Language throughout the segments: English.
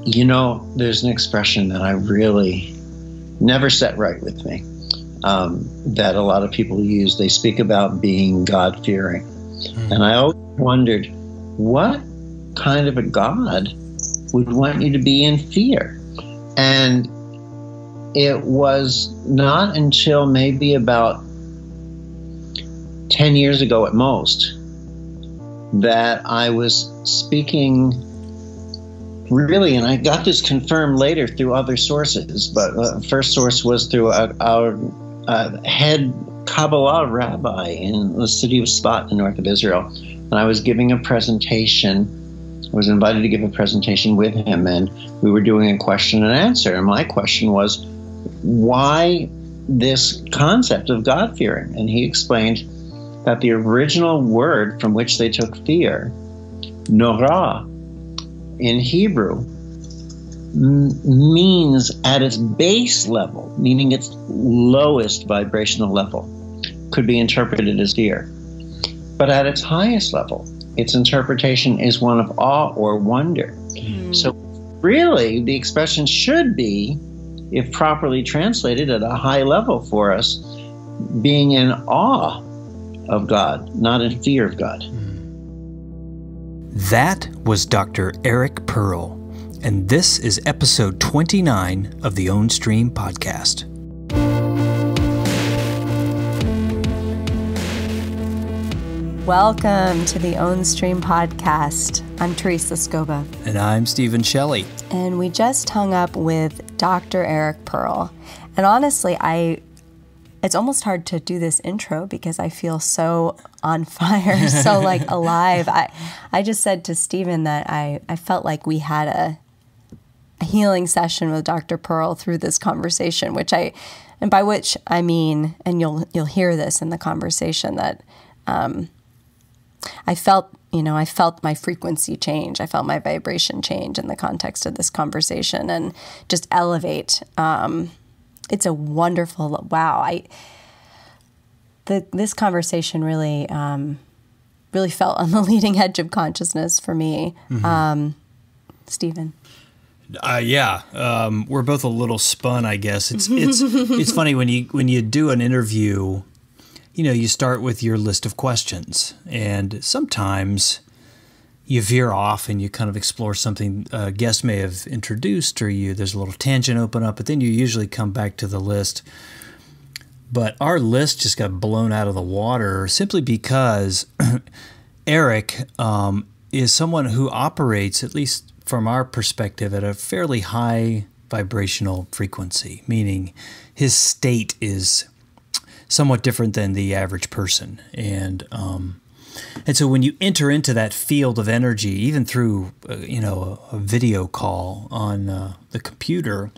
You know, there's an expression that I really never set right with me, that a lot of people use. They speak about being God-fearing. And I always wondered, what kind of a God would want you to be in fear? And it was not until maybe about 10 years ago at most that I was speaking really, and I got this confirmed later through other sources, but first source was through our head Kabbalah rabbi in the city of Sfat in north of Israel. And I was giving a presentation. I was invited to give a presentation with him, and we were doing a question and answer. And my question was, why this concept of God-fearing? And he explained that the original word from which they took fear, norah, in Hebrew, means at its base level, meaning its lowest vibrational level, could be interpreted as fear. But at its highest level, its interpretation is one of awe or wonder. So really, the expression should be, if properly translated at a high level for us, being in awe of God, not in fear of God. That was Dr. Eric Pearl, and this is episode 29 of the Ownstream podcast. Welcome to the Ownstream podcast. I'm Teresa Scoba. And I'm Stephen Shelley. And we just hung up with Dr. Eric Pearl. And honestly, it's almost hard to do this intro because I feel so on fire, so like alive. I just said to Stephen that I felt like we had a healing session with Dr. Pearl through this conversation, and by which I mean, and you'll hear this in the conversation, that I felt my frequency change. I felt my vibration change in the context of this conversation and just elevate. It's a wonderful, wow. This conversation really felt on the leading edge of consciousness for me. Stephen. We're both a little spun, I guess. It's funny when you do an interview, you start with your list of questions, and sometimes you veer off and you kind of explore something a guest may have introduced, or there's a little tangent open up, but then you usually come back to the list. But our list just got blown out of the water simply because Eric is someone who operates, at least from our perspective, at a fairly high vibrational frequency, meaning his state is somewhat different than the average person. And so when you enter into that field of energy, even through a video call on the computer,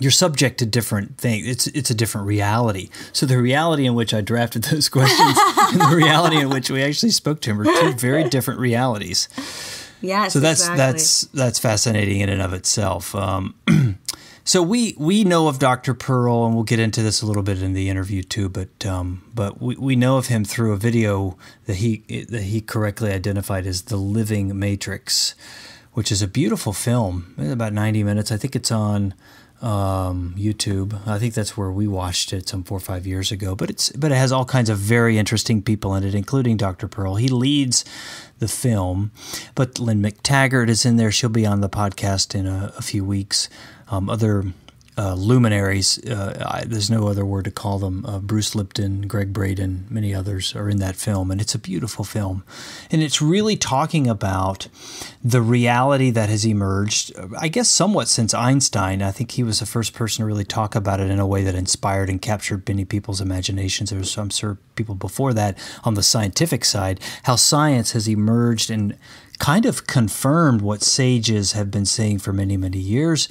you're subject to different things. It's a different reality. So the reality in which I drafted those questions and the reality in which we actually spoke to him are two very different realities. Yes, so exactly. that's fascinating in and of itself. So we know of Dr. Pearl, and we'll get into this a little bit in the interview too. But we know of him through a video that he correctly identified as The Living Matrix, which is a beautiful film. It's about 90 minutes. I think it's on YouTube. I think that's where we watched it some 4 or 5 years ago. But it has all kinds of very interesting people in it, including Dr. Pearl. He leads the film, but Lynn McTaggart is in there. She'll be on the podcast in a few weeks. Other luminaries, there's no other word to call them, Bruce Lipton, Greg Braden, many others are in that film, and it's a beautiful film. And it's really talking about the reality that has emerged, I guess somewhat since Einstein. I think he was the first person to really talk about it in a way that inspired and captured many people's imaginations. There was, I'm sure, people before that on the scientific side, how science has emerged and kind of confirmed what sages have been saying for many, many years,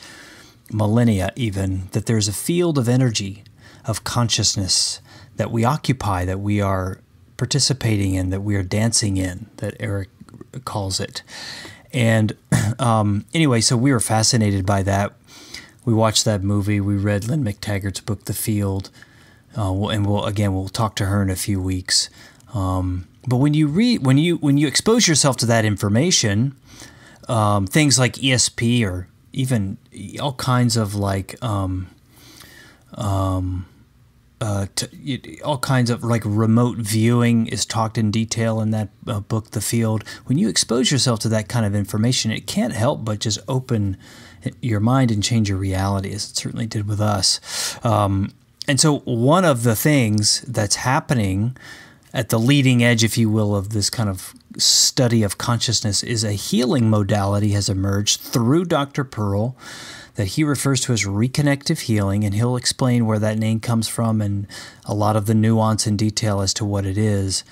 millennia even, that there's a field of energy, of consciousness that we occupy, that we are participating in, that we are dancing in, that Eric calls it. And anyway, so we were fascinated by that. We watched that movie. We read Lynn McTaggart's book, The Field, and we'll talk to her in a few weeks. But when you expose yourself to that information, things like ESP or even all kinds of like all kinds of like remote viewing is talked in detail in that book, The Field. When you expose yourself to that kind of information, it can't help but just open your mind and change your reality, as it certainly did with us. And so one of the things that's happening at the leading edge, if you will, of this kind of study of consciousness is a healing modality has emerged through Dr. Pearl that he refers to as reconnective healing, and he'll explain where that name comes from and a lot of the nuance and detail as to what it is.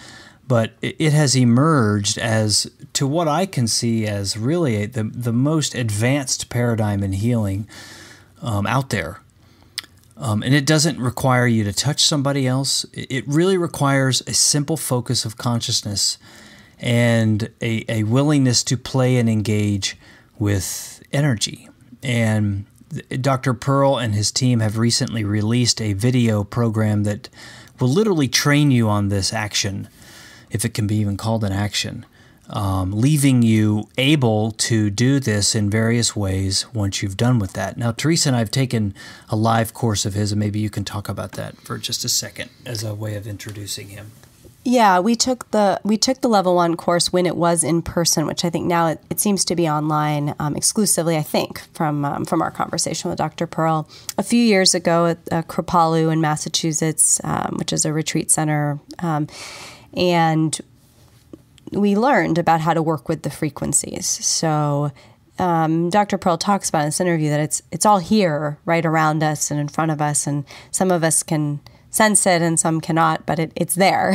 But it has emerged as, to what I can see as really the most advanced paradigm in healing out there. And it doesn't require you to touch somebody else. It really requires a simple focus of consciousness and a willingness to play and engage with energy. And Dr. Pearl and his team have recently released a video program that will literally train you on this action, if it can be even called an action, leaving you able to do this in various ways once you've done with that. Now, Teresa and I have taken a live course of his, and maybe you can talk about that for just a second as a way of introducing him. Yeah, we took the level 1 course when it was in person, which I think now it seems to be online exclusively, I think, from our conversation with Dr. Pearl. A few years ago at Kripalu in Massachusetts, which is a retreat center, and we learned about how to work with the frequencies. So Dr. Pearl talks about in this interview that it's all here, right around us and in front of us, and some of us can sense it and some cannot, but it's there.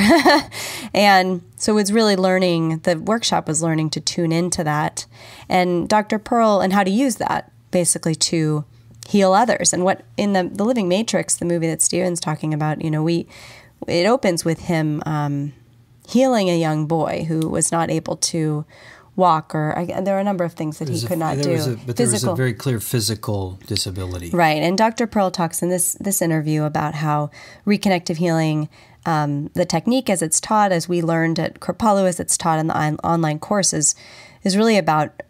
And so it's really learning, the workshop was learning to tune into that. And Dr. Pearl, and how to use that basically to heal others. And what in the Living Matrix, the movie that Steven's talking about, it opens with him healing a young boy who was not able to walk, or there are a number of things that he could not do. But there was a very clear physical disability. Right. And Dr. Pearl talks in this interview about how reconnective healing, the technique as it's taught, as we learned at Kripalu, as it's taught in the online courses, is really about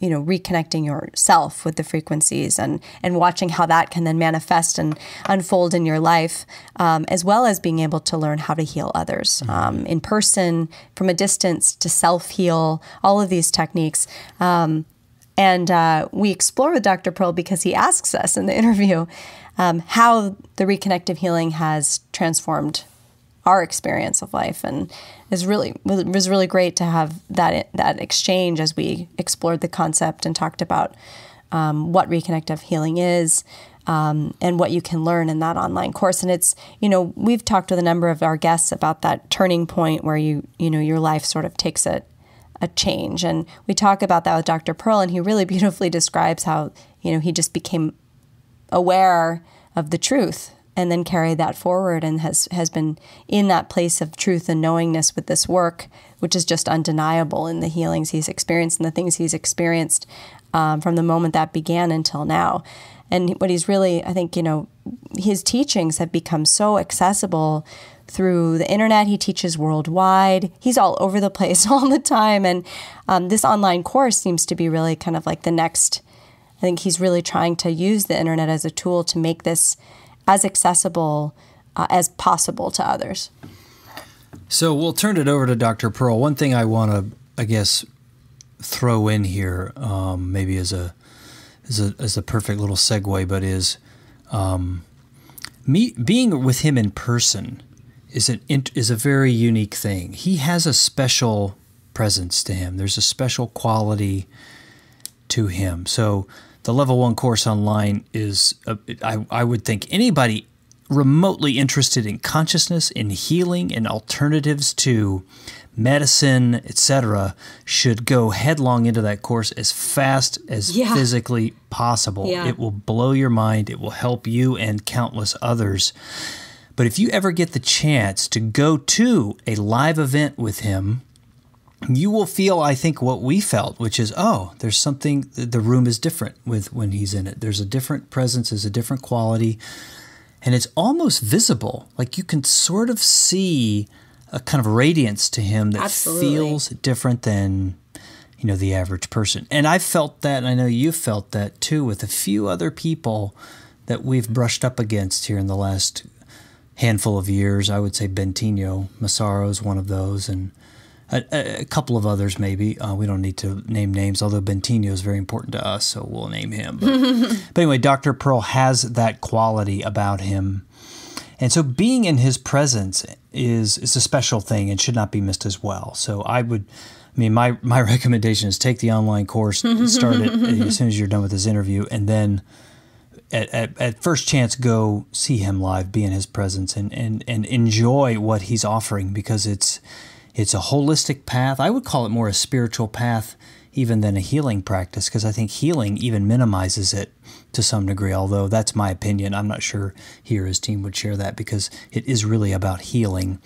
reconnecting yourself with the frequencies and watching how that can then manifest and unfold in your life, as well as being able to learn how to heal others in person, from a distance, to self-heal, all of these techniques. And we explore with Dr. Pearl because he asks us in the interview how the reconnective healing has transformed our experience of life, and it was really great to have that exchange as we explored the concept and talked about what reconnective healing is and what you can learn in that online course. And it's, we've talked with a number of our guests about that turning point where your life sort of takes a change, and we talk about that with Dr. Pearl, and he really beautifully describes how he just became aware of the truth and then carried that forward, and has been in that place of truth and knowingness with this work, which is just undeniable in the healings he's experienced and the things he's experienced from the moment that began until now. And what he's really, I think, his teachings have become so accessible through the internet. He teaches worldwide. He's all over the place all the time. And this online course seems to be really kind of like the next, I think he's really trying to use the internet as a tool to make this as accessible as possible to others. So we'll turn it over to Dr. Pearl. One thing I want to, I guess, throw in here, maybe as a perfect little segue, but is being with him in person is a very unique thing. He has a special presence to him. There's a special quality to him. So the level 1 course online is, I would think anybody remotely interested in consciousness, in healing, in alternatives to medicine, etc., should go headlong into that course as fast as physically possible. Yeah. It will blow your mind. It will help you and countless others. But if you ever get the chance to go to a live event with him, you will feel, I think, what we felt, which is, there's something, the room is different when he's in it. There's a different presence, there's a different quality, and it's almost visible. Like you can sort of see a kind of radiance to him that feels different than the average person. And I've felt that, and I know you've felt that too, with a few other people that we've brushed up against here in the last handful of years. I would say Bentinho Massaro is one of those, and a couple of others maybe. We don't need to name names, although Bentinho is very important to us, so we'll name him. But anyway, Dr. Pearl has that quality about him. And so being in his presence is a special thing and should not be missed as well. So my recommendation is take the online course, start it as soon as you're done with this interview, and then at first chance, go see him live, be in his presence, and enjoy what he's offering, because it's a holistic path. I would call it more a spiritual path even than a healing practice, because I think healing even minimizes it to some degree, although that's my opinion. I'm not sure he or his team would share that, because it is really about healing.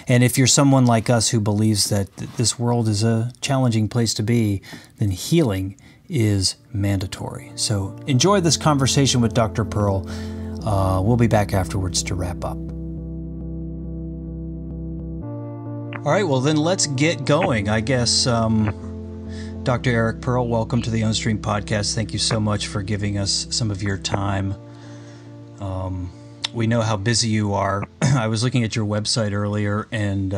And if you're someone like us who believes that this world is a challenging place to be, then healing is mandatory. So enjoy this conversation with Dr. Pearl. We'll be back afterwards to wrap up. All right, well then let's get going. I guess, Dr. Eric Pearl, welcome to the Ownstream podcast. Thank you so much for giving us some of your time. We know how busy you are. I was looking at your website earlier, and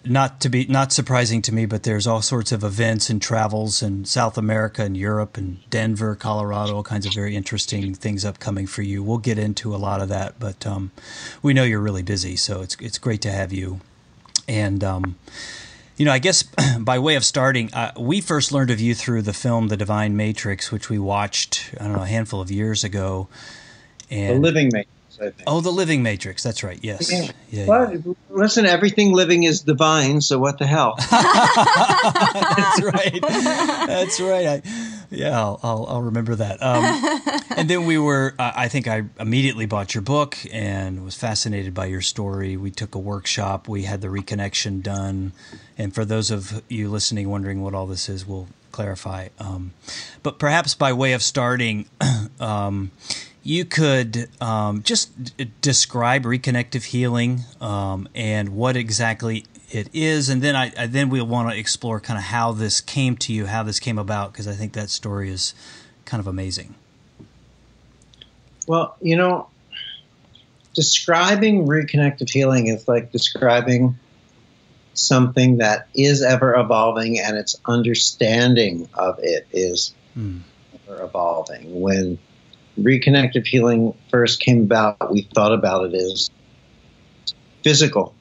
not surprising to me, but there's all sorts of events and travels in South America and Europe and Denver, Colorado, all kinds of very interesting things upcoming for you. We'll get into a lot of that, but we know you're really busy, so it's great to have you. And I guess by way of starting, we first learned of you through the film The Divine Matrix, which we watched, a handful of years ago. And The Living Matrix, I think. Oh, The Living Matrix. That's right. Yes. Yeah. Well, listen, everything living is divine, so what the hell? That's right. That's right. I'll remember that. And then I think I immediately bought your book and was fascinated by your story. We took a workshop. We had the reconnection done. And for those of you listening wondering what all this is, we'll clarify. But perhaps by way of starting, you could just describe reconnective healing and what exactly it is, and then we'll want to explore kind of how this came to you, how this came about, because I think that story is kind of amazing. Well, describing reconnective healing is like describing something that is ever evolving, and its understanding of it is ever evolving. When reconnective healing first came about, we thought about it as physical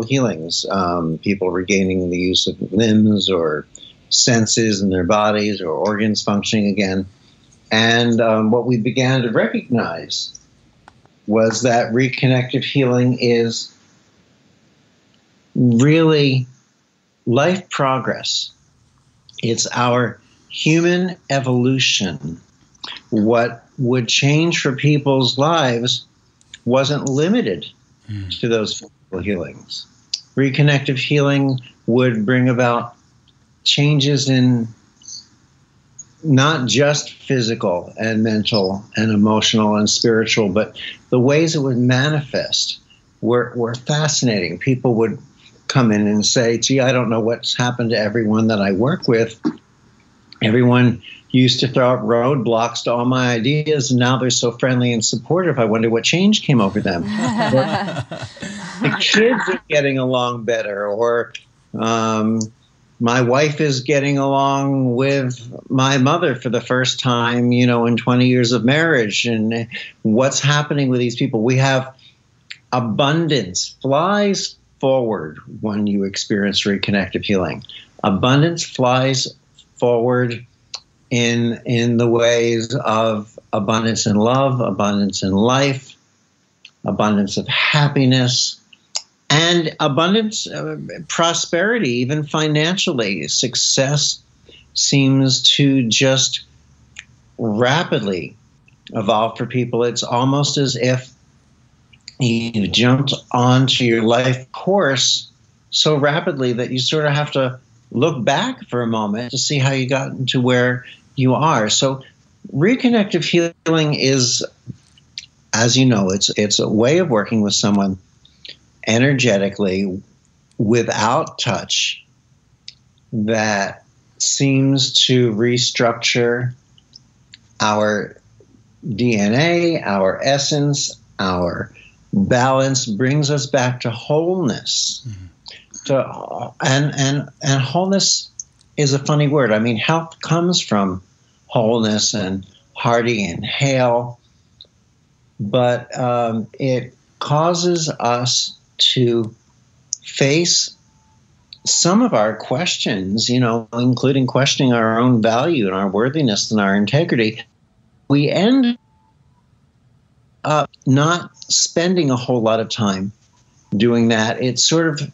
healings, people regaining the use of limbs or senses in their bodies or organs functioning again. And what we began to recognize was that reconnective healing is really life progress. It's our human evolution. What would change for people's lives wasn't limited to those physical healings. Reconnective healing would bring about changes in not just physical and mental and emotional and spiritual, but the ways it would manifest were fascinating. People would come in and say, gee, I don't know what's happened to everyone that I work with. Everyone used to throw out roadblocks to all my ideas, and now they're so friendly and supportive. I wonder what change came over them. The kids are getting along better, or my wife is getting along with my mother for the first time, in 20 years of marriage. And what's happening with these people? We have abundance flies forward when you experience reconnective healing. Abundance flies forward in the ways of abundance in love, abundance in life, abundance of happiness, and abundance, prosperity, even financially. Success seems to just rapidly evolve for people. It's almost as if you jumped onto your life course so rapidly that you sort of have to look back for a moment to see how you got to where you are. So reconnective healing is, as you know, it's a way of working with someone energetically, without touch, that seems to restructure our DNA, our essence, our balance, brings us back to wholeness. And wholeness is a funny word. I mean, health comes from wholeness and hearty and hale, but it causes us to face some of our questions, including questioning our own value and our worthiness and our integrity. We end up not spending a whole lot of time doing that. It sort of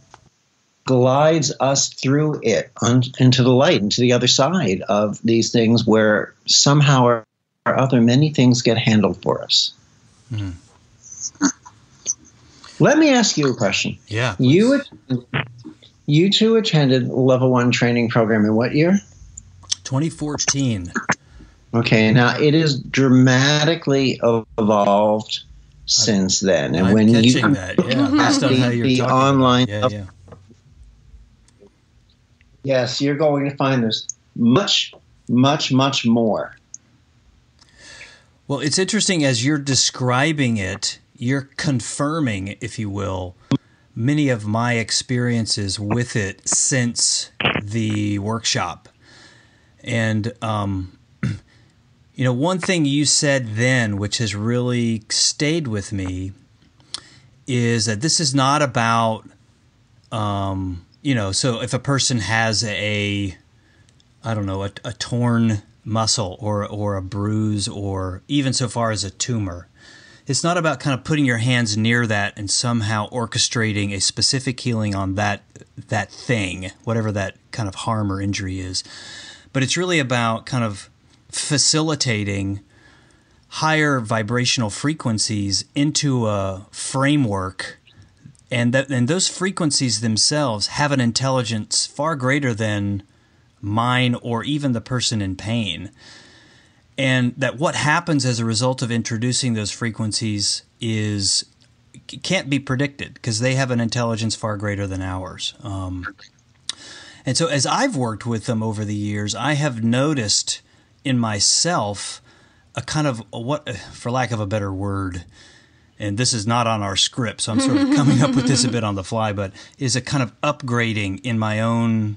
glides us through it into the light, into the other side of these things, where somehow or other many things get handled for us. Mm. Let me ask you a question. Yeah. You two attended level 1 training program in what year? 2014. Okay, now it is dramatically evolved since then. And I'm when catching that, based on how you're the talking online, about it. Yes, you're going to find there's much, much, much more. Well, it's interesting as you're describing it, you're confirming, if you will, many of my experiences with it since the workshop. And, one thing you said then, which has really stayed with me, is that this is not about, so if a person has a torn muscle or a bruise or even so far as a tumor, it's not about kind of putting your hands near that and somehow orchestrating a specific healing on that thing, whatever that kind of harm or injury is. But it's really about kind of facilitating higher vibrational frequencies into a framework, and those frequencies themselves have an intelligence far greater than mine or even the person in pain. And that what happens as a result of introducing those frequencies can't be predicted because they have an intelligence far greater than ours. And so as I've worked with them over the years, I have noticed in myself a kind of, for lack of a better word, and this is not on our script, so I'm sort of coming up with this a bit on the fly, but is a kind of upgrading in my own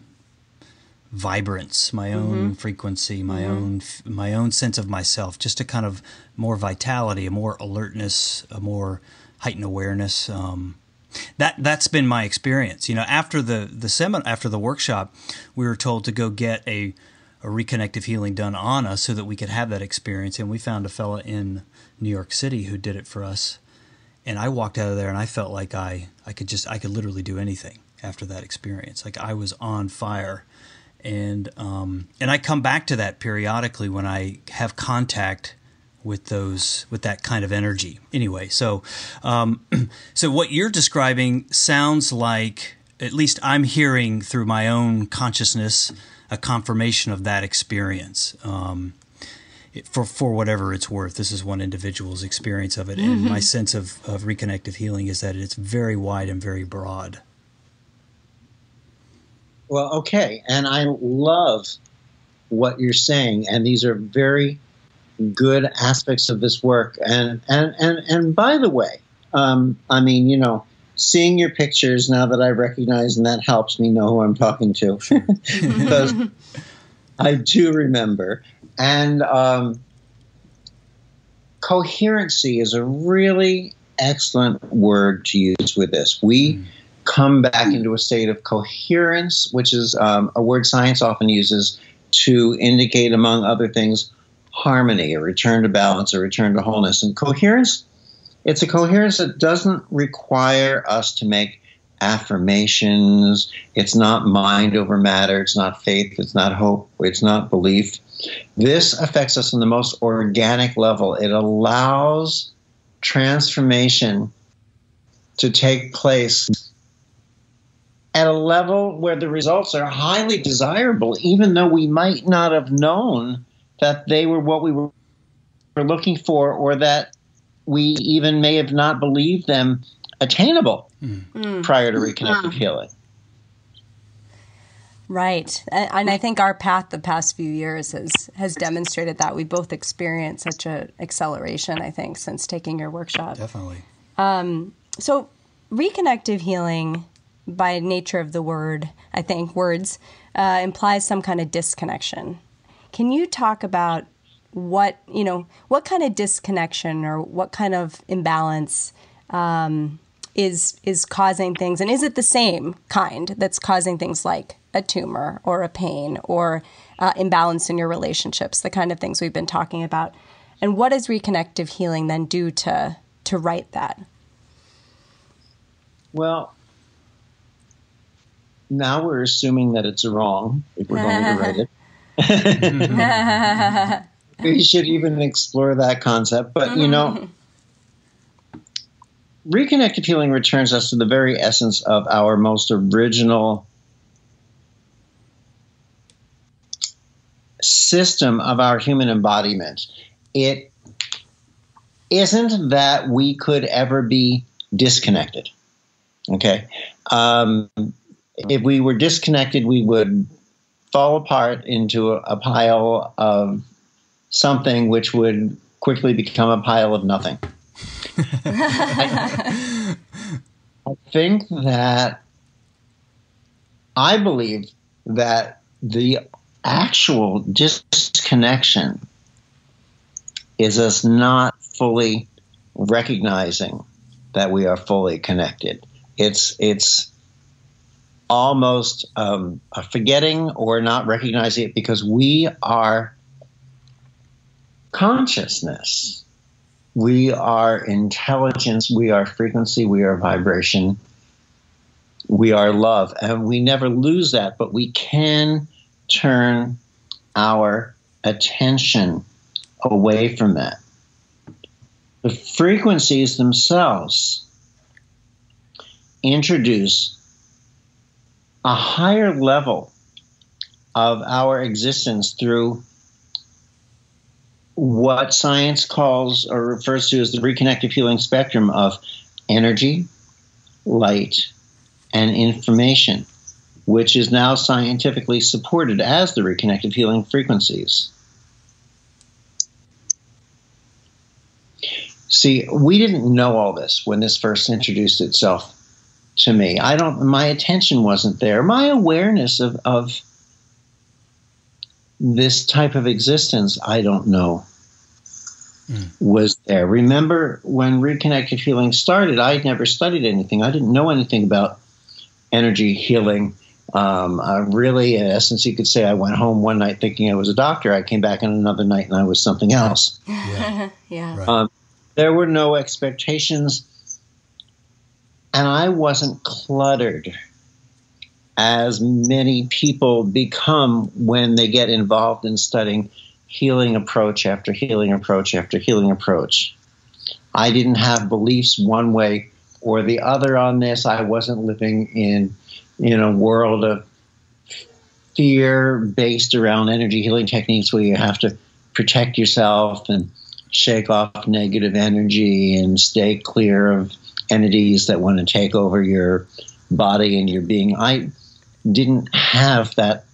vibrance, my own frequency, my own sense of myself, just a kind of more vitality, a more alertness, a more heightened awareness. That's been my experience. After the seminar, after the workshop, we were told to go get a reconnective healing done on us so that we could have that experience, and we found a fella in New York City who did it for us. And I walked out of there and I felt like I could literally do anything after that experience. Like I was on fire. And I come back to that periodically when I have contact with that kind of energy. Anyway, so what you're describing sounds like, at least I'm hearing through my own consciousness, a confirmation of that experience. For whatever it's worth, this is one individual's experience of it, and my sense of reconnective healing is that it's very wide and very broad. Well, okay, and I love what you're saying, and these are very good aspects of this work. And by the way, seeing your pictures now that I recognize, and that helps me know who I'm talking to, because I do remember. And coherency is a really excellent word to use with this. We come back into a state of coherence, which is a word science often uses to indicate, among other things, harmony, a return to balance, a return to wholeness. And coherence, it's a coherence that doesn't require us to make affirmations. It's not mind over matter. It's not faith. It's not hope. It's not belief. This affects us on the most organic level. It allows transformation to take place at a level where the results are highly desirable, even though we might not have known that they were what we were looking for, or that we even may have not believed them attainable prior to reconnective healing. Right. And I think our path the past few years has demonstrated that. We both experienced such an acceleration, I think, since taking your workshop. Definitely. So reconnective healing, by nature of the word, I think, words, implies some kind of disconnection. Can you talk about what kind of disconnection or what kind of imbalance is causing things? And is it the same kind that's causing things like a tumor or a pain or imbalance in your relationships, the kind of things we've been talking about? And what does reconnective healing then do to right that? Well, now we're assuming that it's wrong if we're going to write it. We should even explore that concept. But, reconnective healing returns us to the very essence of our most original system of our human embodiment. It isn't that we could ever be disconnected. Okay. If we were disconnected, we would fall apart into a pile of something which would quickly become a pile of nothing. I believe that the actual disconnection is us not fully recognizing that we are fully connected. It's almost a forgetting or not recognizing it, because we are consciousness. We are intelligence. We are frequency. We are vibration. We are love. And we never lose that, but we can turn our attention away from that. The frequencies themselves introduce a higher level of our existence through what science calls or refers to as the reconnective healing spectrum of energy, light, and information, which is now scientifically supported as the reconnective healing frequencies. See, we didn't know all this when this first introduced itself to me. My attention wasn't there. My awareness of this type of existence, I don't know, was there. Remember when reconnective healing started, I had never studied anything. I didn't know anything about energy healing. Really, in essence, you could say I went home one night thinking I was a doctor. I came back on another night and I was something else. Yeah. Yeah. Right. There were no expectations, and I wasn't cluttered as many people become when they get involved in studying healing approach after healing approach after healing approach. I didn't have beliefs one way or the other on this. I wasn't living in a world of fear based around energy healing techniques where you have to protect yourself and shake off negative energy and stay clear of entities that want to take over your body and your being. I didn't have that,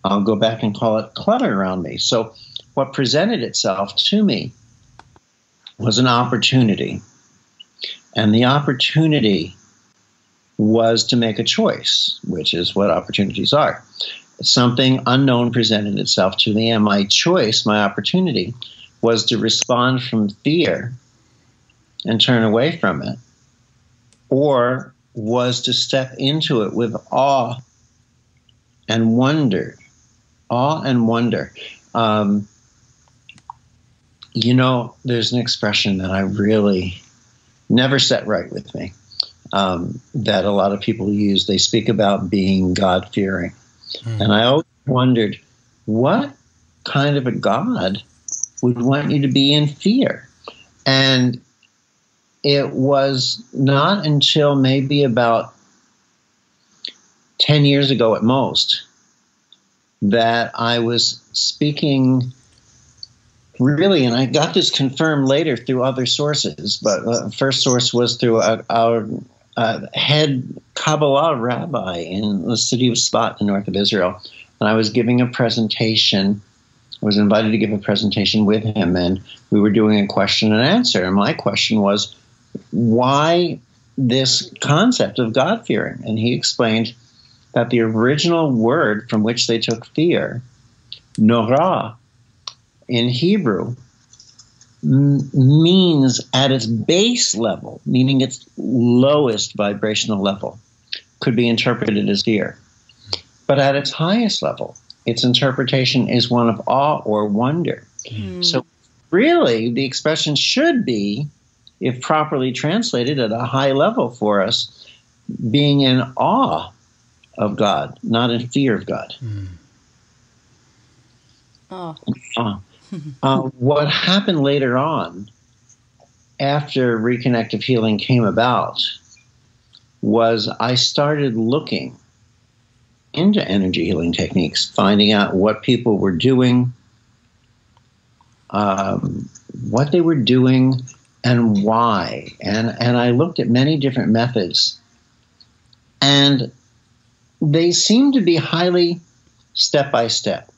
I'll go back and call it, clutter around me. So what presented itself to me was an opportunity. And the opportunity was to make a choice, which is what opportunities are. Something unknown presented itself to me, and my choice, my opportunity, was to respond from fear and turn away from it, or was to step into it with awe and wonder. Awe and wonder. There's an expression that I really never set right with me, that a lot of people use. They speak about being God-fearing. And I always wondered, what kind of a God would want you to be in fear? And it was not until maybe about 10 years ago at most that I was speaking really, and I got this confirmed later through other sources, but the first source was through our head Kabbalah rabbi in the city of Sfat in north of Israel. And I was giving a presentation. I was invited to give a presentation with him, and we were doing a question and answer. And my question was, why this concept of God-fearing? And he explained that the original word from which they took fear, norah, in Hebrew, means at its base level, meaning its lowest vibrational level, could be interpreted as fear. But at its highest level, its interpretation is one of awe or wonder. So really, the expression should be, if properly translated at a high level for us, being in awe of God, not in fear of God. What happened later on, after Reconnective healing came about, was I started looking into energy healing techniques, finding out what people were doing, what they were doing, and why. And I looked at many different methods, and they seem to be highly step-by-step.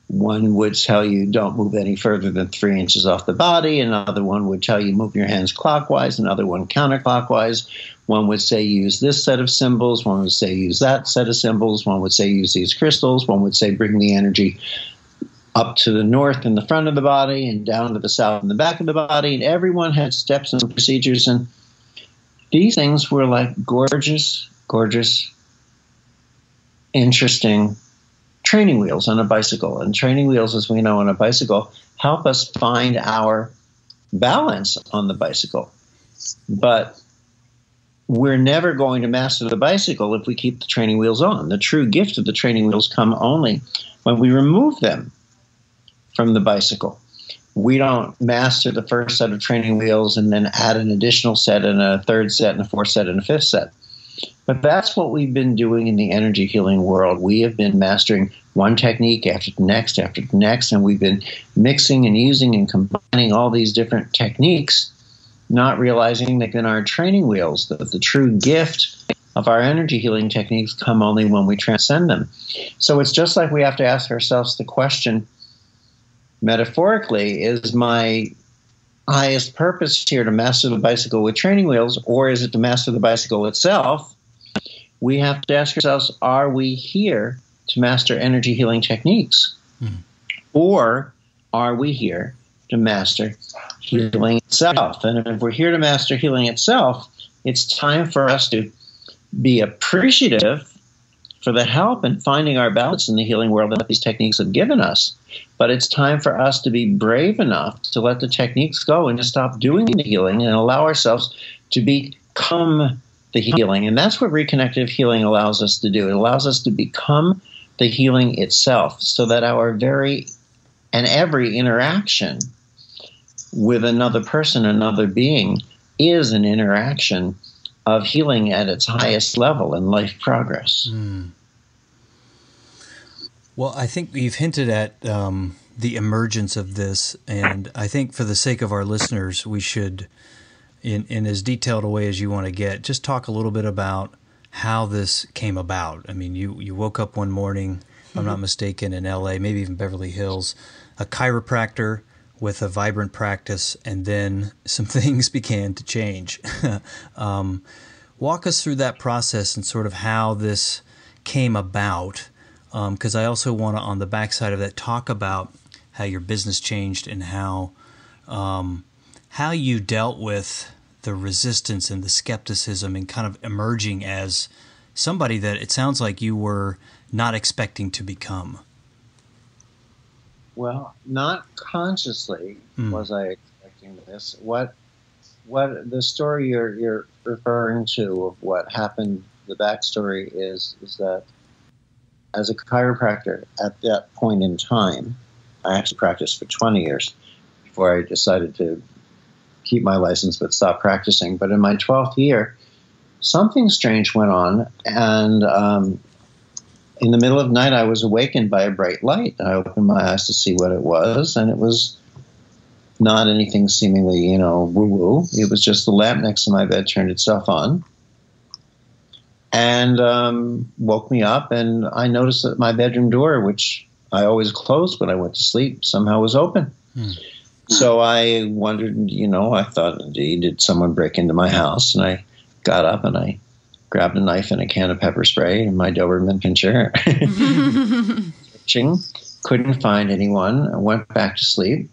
One would tell you don't move any further than 3 inches off the body. Another one would tell you move your hands clockwise. Another one counterclockwise. One would say use this set of symbols. One would say use that set of symbols. One would say use these crystals. One would say bring the energy up to the north in the front of the body and down to the south in the back of the body. And everyone had steps and procedures. And these things were like gorgeous, gorgeous, interesting training wheels on a bicycle. And training wheels, as we know on a bicycle, help us find our balance on the bicycle. But we're never going to master the bicycle if we keep the training wheels on. The true gift of the training wheels come only when we remove them from the bicycle. We don't master the first set of training wheels and then add an additional set and a third set and a fourth set and a fifth set. But that's what we've been doing in the energy healing world. We have been mastering one technique after the next, and we've been mixing and using and combining all these different techniques, not realizing that in our training wheels, that the true gift of our energy healing techniques come only when we transcend them. So it's just like we have to ask ourselves the question, metaphorically, is my highest purpose here to master the bicycle with training wheels, or is it to master the bicycle itself? We have to ask ourselves, are we here to master energy healing techniques? Or are we here to master healing itself? And if we're here to master healing itself, it's time for us to be appreciative for the help in finding our balance in the healing world that these techniques have given us. But it's time for us to be brave enough to let the techniques go and to stop doing the healing and allow ourselves to become the healing. And that's what Reconnective healing allows us to do. It allows us to become the healing itself, so that our very and every interaction with another person, another being, is an interaction of healing at its highest level in life progress. Well, I think you've hinted at the emergence of this, and I think for the sake of our listeners, we should, in as detailed a way as you want to get, just talk a little bit about how this came about. I mean, you woke up one morning, if I'm not mistaken, in LA, maybe even Beverly Hills, a chiropractor with a vibrant practice, and then some things began to change. Walk us through that process and sort of how this came about, because I also want to, on the backside of that, talk about how your business changed and how you dealt with the resistance and the skepticism and kind of emerging as somebody that it sounds like you were not expecting to become. Well, not consciously was I expecting this. What the story you're referring to of what happened, the backstory is that as a chiropractor at that point in time, I actually practiced for 20 years before I decided to keep my license but stop practicing. But in my 12th year, something strange went on, and in the middle of the night, I was awakened by a bright light. I opened my eyes to see what it was, and it was not anything seemingly, woo-woo. It was just the lamp next to my bed turned itself on. and woke me up, and I noticed that my bedroom door, which I always closed when I went to sleep, somehow was open. So I wondered, I thought, indeed, did someone break into my house? And I got up and I grabbed a knife and a can of pepper spray and my Doberman pinscher. Searching, couldn't find anyone. I went back to sleep.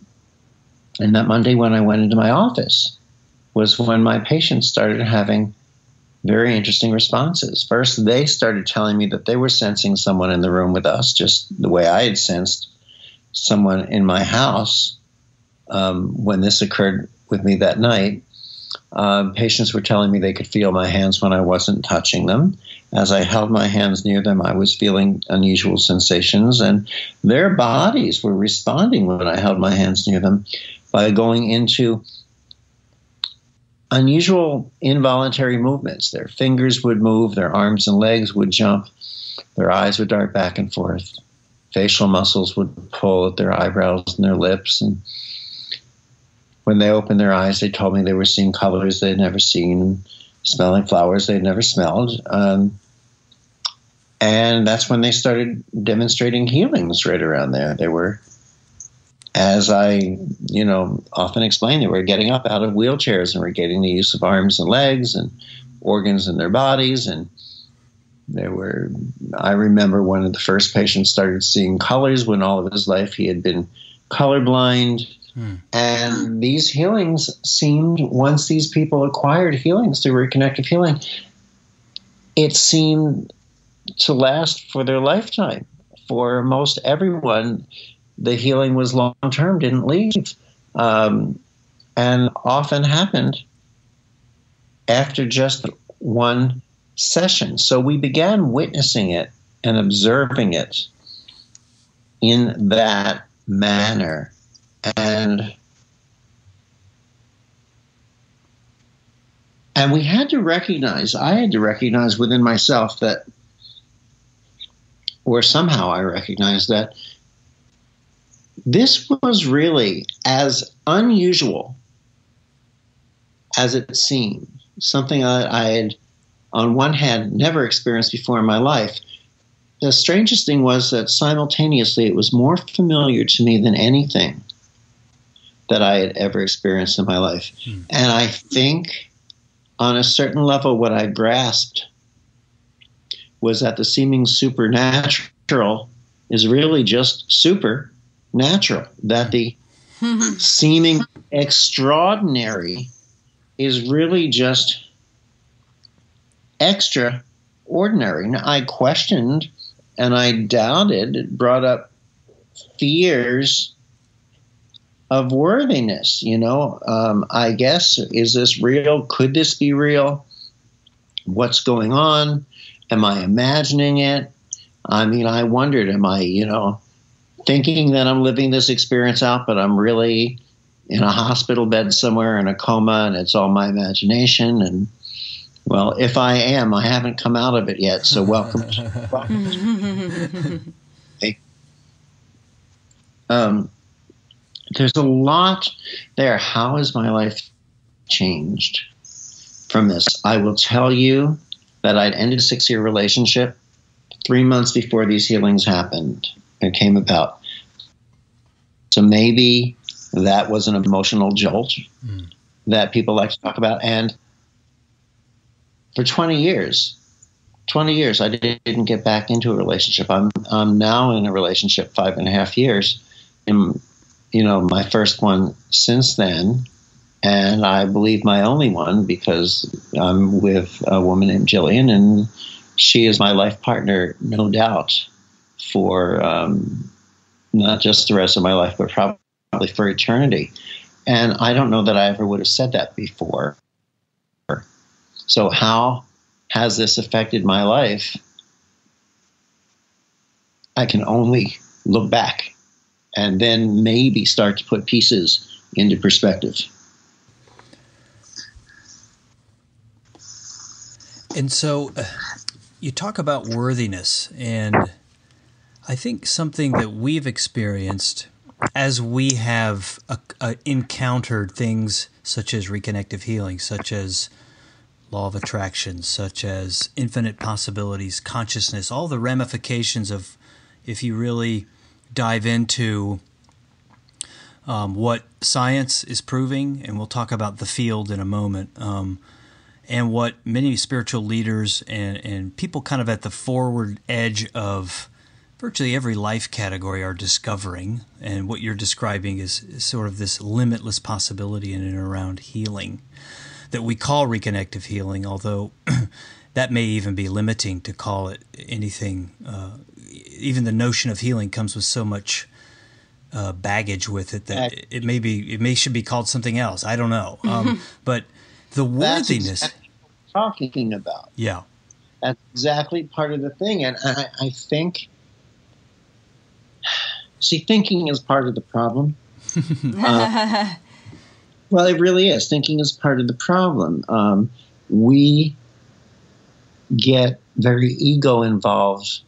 And that Monday when I went into my office was when my patients started having very interesting responses. First, they started telling me that they were sensing someone in the room with us, just the way I had sensed someone in my house when this occurred with me that night. Patients were telling me they could feel my hands when I wasn't touching them. As I held my hands near them, I was feeling unusual sensations, and their bodies were responding when I held my hands near them by going into unusual involuntary movements. Their fingers would move, their arms and legs would jump, their eyes would dart back and forth, facial muscles would pull at their eyebrows and their lips, and when they opened their eyes, they told me they were seeing colors they'd never seen, smelling flowers they'd never smelled. And that's when they started demonstrating healings right around there. They were, as I, often explain, they were getting up out of wheelchairs and were getting the use of arms and legs and organs in their bodies. And I remember one of the first patients started seeing colors when all of his life he had been colorblind. And these healings seemed, once these people acquired healings through reconnective healing, it seemed to last for their lifetime. For most everyone, the healing was long-term, didn't leave, and often happened after just one session. So we began witnessing it and observing it in that manner. And we had to recognize, I had to recognize within myself that, or somehow I recognized that this was really as unusual as it seemed, something I had, on one hand, never experienced before in my life. The strangest thing was that simultaneously it was more familiar to me than anything that I had ever experienced in my life. And I think on a certain level what I grasped was that the seeming supernatural is really just supernatural, that the seeming extraordinary is really just extraordinary. Now, I questioned and I doubted, it brought up fears of worthiness, I guess, is this real? Could this be real? What's going on? Am I imagining it? I mean, I wondered, am I, thinking that I'm living this experience out, but I'm really in a hospital bed somewhere in a coma and it's all my imagination? And well, if I am, I haven't come out of it yet. So welcome. There's a lot there. How has my life changed from this? I will tell you that I'd ended a 6-year relationship 3 months before these healings happened and came about. So maybe that was an emotional jolt that people like to talk about. And for 20 years, I didn't get back into a relationship. I'm now in a relationship 5.5 years. And my first one since then, and I believe my only one, because I'm with a woman named Jillian, and she is my life partner, no doubt, for not just the rest of my life, but probably for eternity. And I don't know that I ever would have said that before. So how has this affected my life? I can only look back and then maybe start to put pieces into perspective. And so you talk about worthiness, and I think something that we've experienced as we have encountered things such as reconnective healing, such as law of attraction, such as infinite possibilities, consciousness, all the ramifications of, if you really dive into what science is proving, and we'll talk about the field in a moment, and what many spiritual leaders and people kind of at the forward edge of virtually every life category are discovering, and what you're describing is sort of this limitless possibility in and around healing that we call reconnective healing, although that may even be limiting to call it anything. Even the notion of healing comes with so much baggage with it that it should be called something else. I don't know. But the worthiness. That's exactly what I'm talking about. Yeah. That's exactly part of the thing. And I think, thinking is part of the problem. Well, it really is. Thinking is part of the problem. We get very ego involved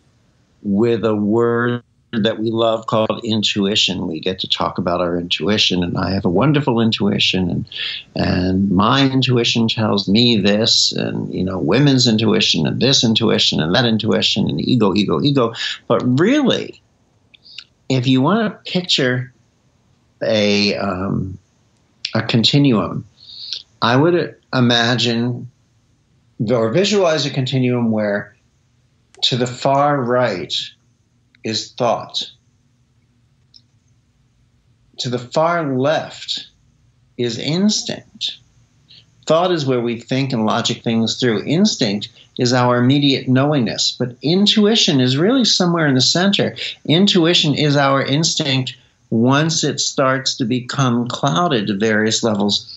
with a word that we love called intuition. We get to talk about our intuition, and I have a wonderful intuition, and my intuition tells me this, and women's intuition, and this intuition, and that intuition, and ego, ego, ego. But really, if you want to picture a continuum, I would imagine or visualize a continuum where to the far right is thought. To the far left is instinct. Thought is where we think and logic things through. Instinct is our immediate knowingness. But intuition is really somewhere in the center. Intuition is our instinct once it starts to become clouded to various levels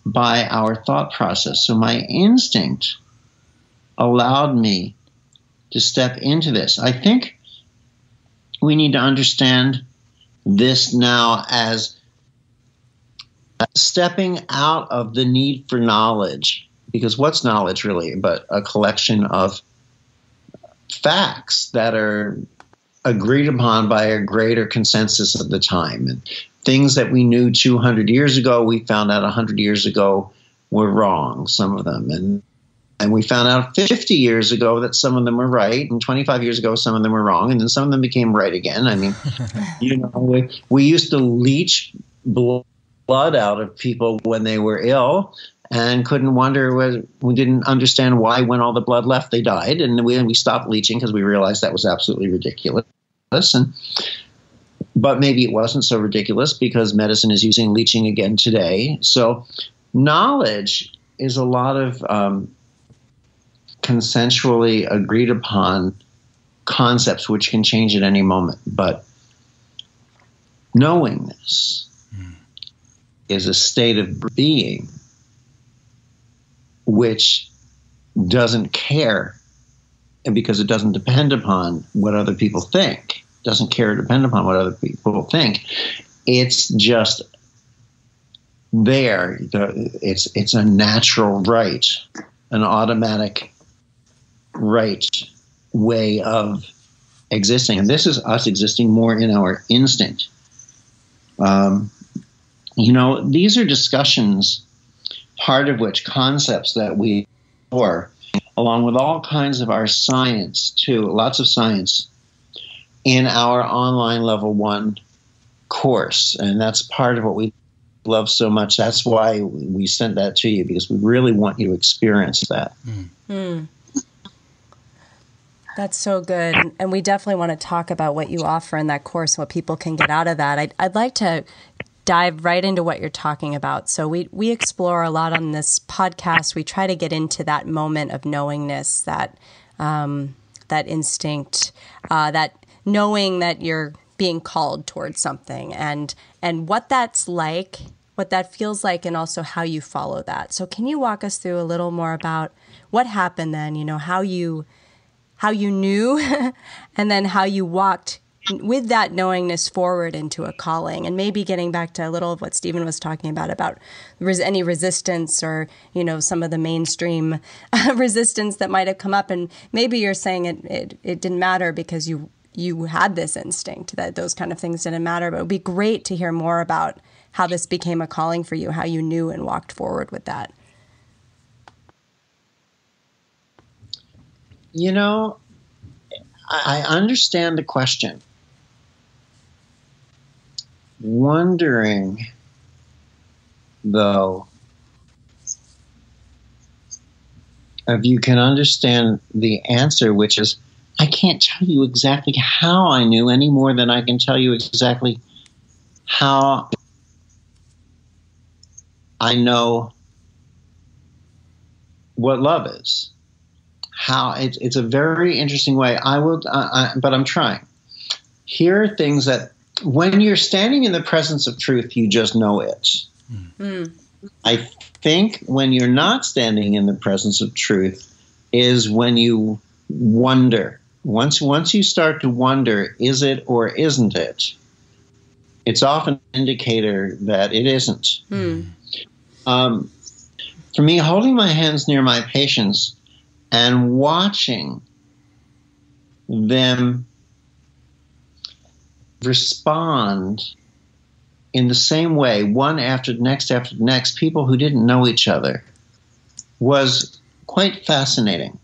by our thought process. So my instinct allowed me to step into this. I think we need to understand this now as stepping out of the need for knowledge, because what's knowledge really but a collection of facts that are agreed upon by a greater consensus of the time, and things that we knew 200 years ago, we found out 100 years ago were wrong, some of them, and we found out 50 years ago that some of them were right, and 25 years ago some of them were wrong, and then some of them became right again. I mean, we used to leach blood out of people when they were ill, and couldn't wonder we didn't understand why when all the blood left they died, and we stopped leaching because we realized that was absolutely ridiculous. But maybe it wasn't so ridiculous because medicine is using leaching again today. So knowledge is a lot of consensually agreed upon concepts which can change at any moment. But knowingness is a state of being which doesn't care, and because it doesn't depend upon what other people think, doesn't care or depend upon what other people think, it's just there. It's a natural right, an automatic right way of existing. And this is us existing more in our instinct. These are discussions, part of which concepts that we explore, along with all kinds of our science too, lots of science, in our online level 1 course. And that's part of what we love so much. That's why we sent that to you, because we really want you to experience that. That's so good. And we definitely want to talk about what you offer in that course, what people can get out of that. I'd like to dive right into what you're talking about. So we explore a lot on this podcast. We try to get into that moment of knowingness, that instinct, that knowing that you're being called towards something, and what that's like, what that feels like, and also how you follow that. So can you walk us through a little more about what happened then, how you knew and then how you walked with that knowingness forward into a calling, and maybe getting back to a little of what Stephen was talking about any resistance or, some of the mainstream resistance that might have come up. And maybe you're saying it didn't matter because you had this instinct that those kind of things didn't matter. But it would be great to hear more about how this became a calling for you, how you knew and walked forward with that. You know, I understand the question. Wondering, though, if you can understand the answer, which is, I can't tell you exactly how I knew any more than I can tell you exactly how I know what love is. How it's a very interesting way. But I'm trying. Here are things that, when you're standing in the presence of truth, you just know it. Mm. I think when you're not standing in the presence of truth is when you wonder. Once you start to wonder, is it or isn't it? It's often an indicator that it isn't. Mm. For me, holding my hands near my patients and watching them respond in the same way, one after the next, people who didn't know each other, was quite fascinating.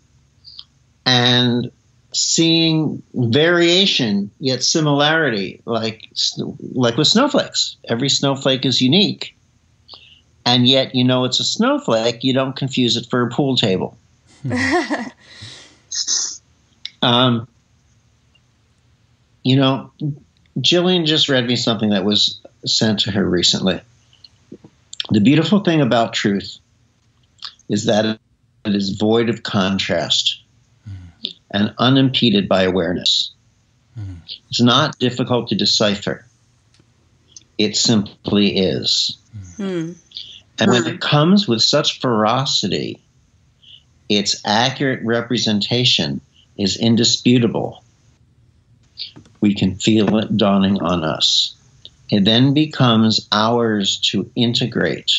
And seeing variation, yet similarity, like with snowflakes. Every snowflake is unique. And yet, you know it's a snowflake, you don't confuse it for a pool table. You know, Jillian just read me something that was sent to her recently. The beautiful thing about truth is that it is void of contrast and unimpeded by awareness. It's not difficult to decipher. It simply is. And when it comes with such ferocity, its accurate representation is indisputable. We can feel it dawning on us. It then becomes ours to integrate,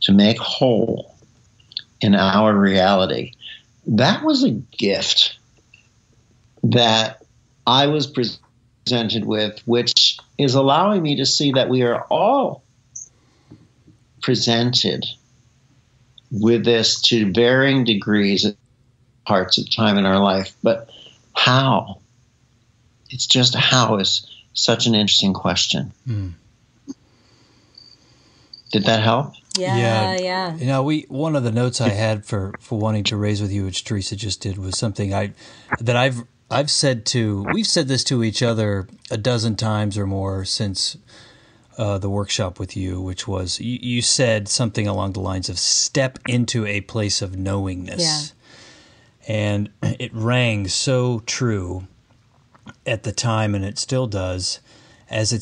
to make whole in our reality. That was a gift that I was presented with, which is allowing me to see that we are all presented with this to varying degrees at parts of time in our life. But how? It's just how is such an interesting question. Did that help? Yeah. You know, one of the notes I had for wanting to raise with you, which Teresa just did, was something we've said this to each other a dozen times or more since the workshop with you, which was you said something along the lines of step into a place of knowingness. Yeah. And it rang so true at the time, and it still does, as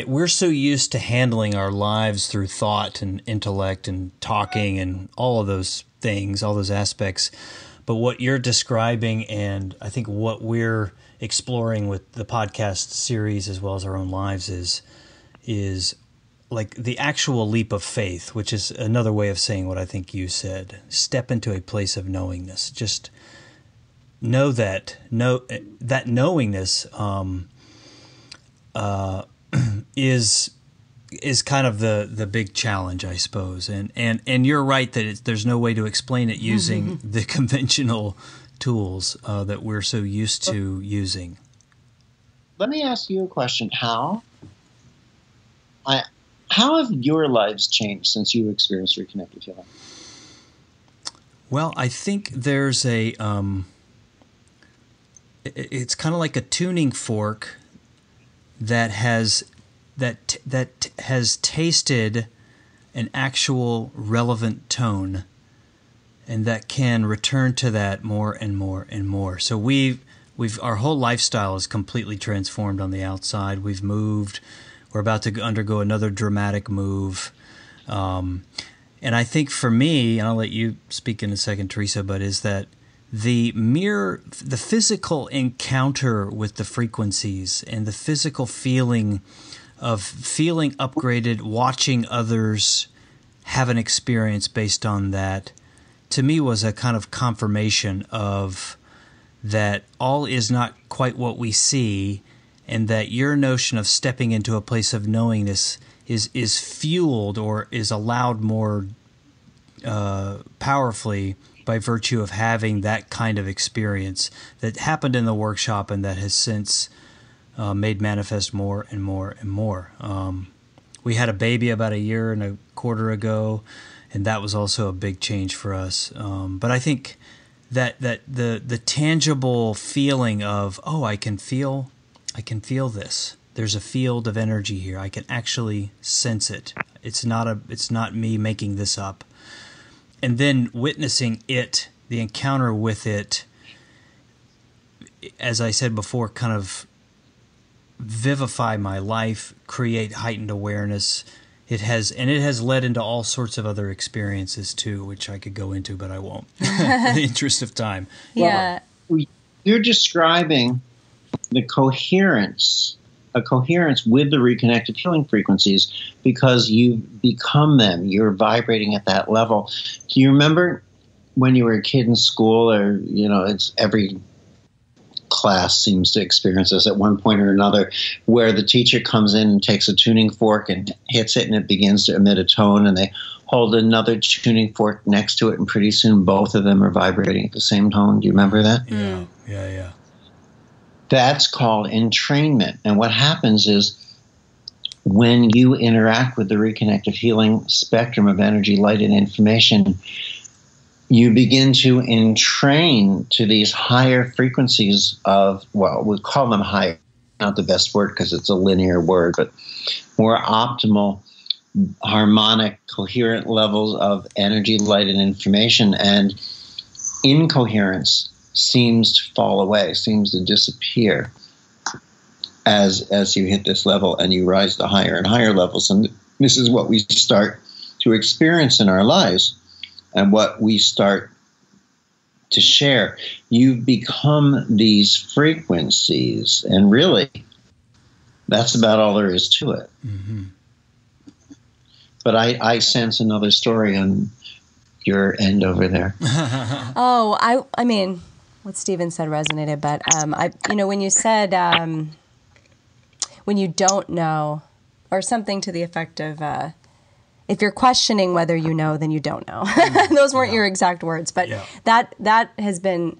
we're so used to handling our lives through thought and intellect and talking and all of those things, all those aspects. But what you're describing, and I think what we're exploring with the podcast series as well as our own lives, is like the actual leap of faith, which is another way of saying what I think you said. Step into a place of knowingness. Just know that knowingness is kind of the big challenge, I suppose. And you're right that there's no way to explain it using the conventional tools that we're so used to using. Let me ask you a question. How have your lives changed since you experienced Reconnective healing? Well, I think there's it's kind of like a tuning fork that has tasted an actual relevant tone, and that can return to that more and more and more. So our whole lifestyle is completely transformed on the outside. We've moved. We're about to undergo another dramatic move. And I think for me, and I'll let you speak in a second, Teresa, but is that the physical encounter with the frequencies and the physical feeling of feeling upgraded, watching others have an experience based on that, to me was a kind of confirmation of that all is not quite what we see, and that your notion of stepping into a place of knowingness is fueled or is allowed more powerfully by virtue of having that kind of experience that happened in the workshop and that has since made manifest more and more and more. We had a baby about a year and a quarter ago, and that was also a big change for us. But I think that the tangible feeling of, oh, I can feel this. There's a field of energy here. I can actually sense it. It's not me making this up. And then witnessing it, the encounter with it, as I said before, kind of vivify my life, create heightened awareness. It has led into all sorts of other experiences too, which I could go into, but I won't, in the interest of time. Yeah. Well, you're describing the coherence with the reconnected healing frequencies because you become them. You're vibrating at that level. Do you remember when you were a kid in school, or, it's every class seems to experience this at one point or another, where the teacher comes in and takes a tuning fork and hits it and it begins to emit a tone, and they hold another tuning fork next to it, and pretty soon both of them are vibrating at the same tone. Do you remember that? Yeah. That's called entrainment. And what happens is when you interact with the reconnective healing spectrum of energy, light, and information, you begin to entrain to these higher frequencies of, well, we'll call them higher, not the best word because it's a linear word, but more optimal, harmonic, coherent levels of energy, light, and information. And incoherence seems to fall away, seems to disappear as you hit this level and you rise to higher and higher levels. And this is what we start to experience in our lives and what we start to share. You become these frequencies, and really, that's about all there is to it. Mm-hmm. But I sense another story on your end over there. Oh, I mean, what Stephen said resonated, but when you said when you don't know, or something to the effect of if you're questioning whether you know, then you don't know. Those weren't your exact words, but that has been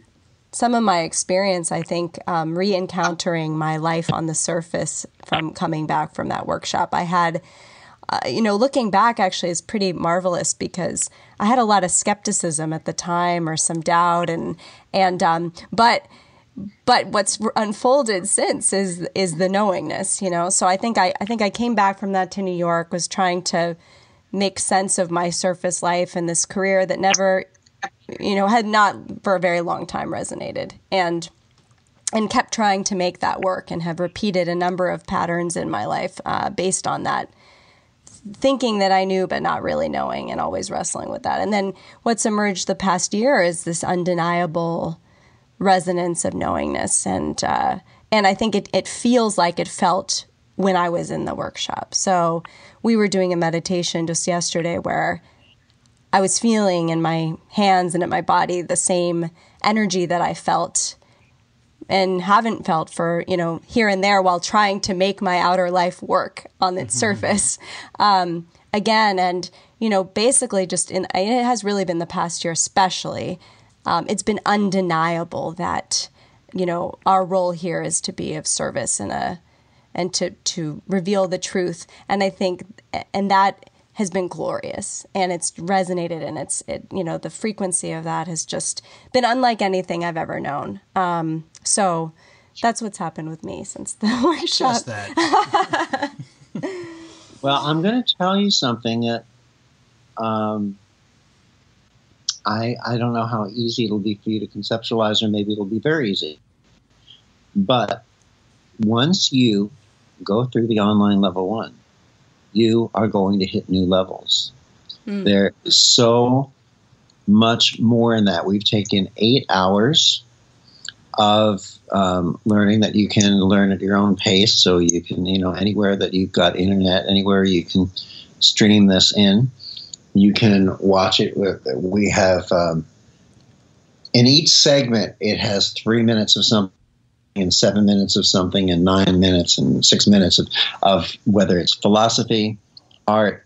some of my experience, I think, re-encountering my life on the surface from coming back from that workshop. I had, looking back actually is pretty marvelous because I had a lot of skepticism at the time, or some doubt, but what's unfolded since is the knowingness, So I think I came back from that to New York, was trying to make sense of my surface life and this career that never, had not for a very long time resonated, and kept trying to make that work, and have repeated a number of patterns in my life based on that, thinking that I knew but not really knowing, and always wrestling with that. And then what's emerged the past year is this undeniable resonance of knowingness, and I think it feels like it felt when I was in the workshop. So we were doing a meditation just yesterday where I was feeling in my hands and in my body the same energy that I felt and haven't felt for, here and there, while trying to make my outer life work on its surface again. And, basically it has really been the past year especially, it's been undeniable that, our role here is to be of service and to reveal the truth. And I think, and that has been glorious, and it's resonated, and the frequency of that has just been unlike anything I've ever known. So that's what's happened with me since the workshop. Just that. Well, I'm going to tell you something that I don't know how easy it'll be for you to conceptualize, or maybe it'll be very easy. But once you go through the online level 1, you are going to hit new levels. There is so much more in that. We've taken 8 hours of learning that you can learn at your own pace. So you can, anywhere that you've got internet, anywhere you can stream this in, you can watch it. We have, in each segment, it has 3 minutes of something, and 7 minutes of something, and 9 minutes and 6 minutes of whether it's philosophy, art,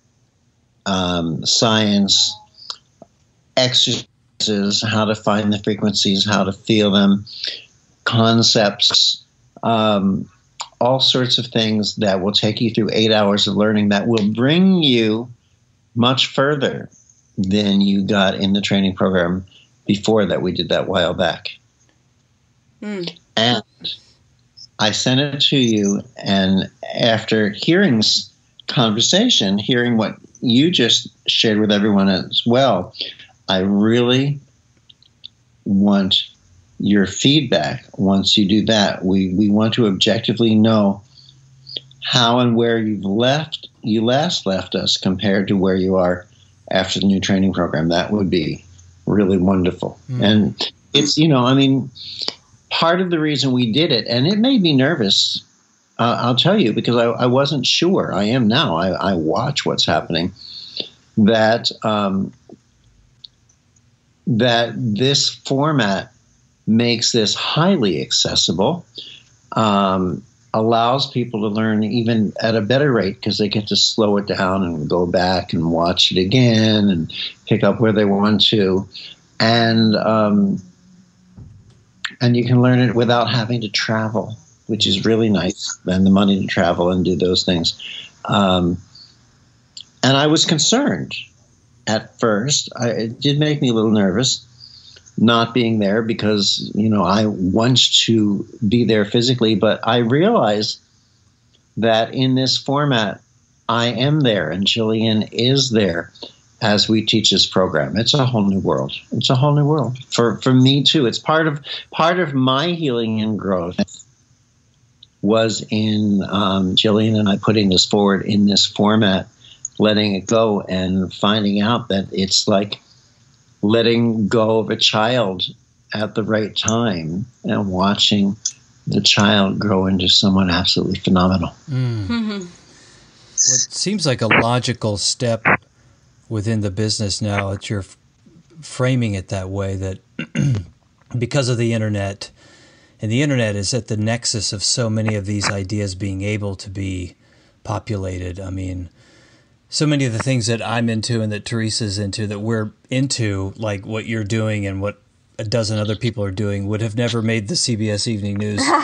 science, exercise, exercises, how to find the frequencies, how to feel them, concepts, all sorts of things that will take you through 8 hours of learning that will bring you much further than you got in the training program before that we did that while back. And I sent it to you, and after hearing conversation, hearing what you just shared with everyone as well, I really want your feedback. Once you do that, we want to objectively know how and where you last left us compared to where you are after the new training program. That would be really wonderful. And it's, part of the reason we did it, and it made me nervous, I'll tell you, because I wasn't sure. I am now. I watch what's happening. That this format makes this highly accessible, allows people to learn even at a better rate because they get to slow it down and go back and watch it again and pick up where they want to. And you can learn it without having to travel, which is really nice, and the money to travel and do those things. And I was concerned at first. It did make me a little nervous not being there because, I want to be there physically, but I realized that in this format, I am there and Jillian is there as we teach this program. It's a whole new world. It's a whole new world for me too. It's part of my healing and growth was in Jillian and I putting this forward in this format, letting it go and finding out that it's like letting go of a child at the right time and watching the child grow into someone absolutely phenomenal. Well, it seems like a logical step within the business now that you're framing it that way, that because of the internet, and the internet is at the nexus of so many of these ideas being able to be populated. I mean, so many of the things that I'm into and that Teresa's into, that we're into, like what you're doing and what a dozen other people are doing, would have never made the CBS Evening News in the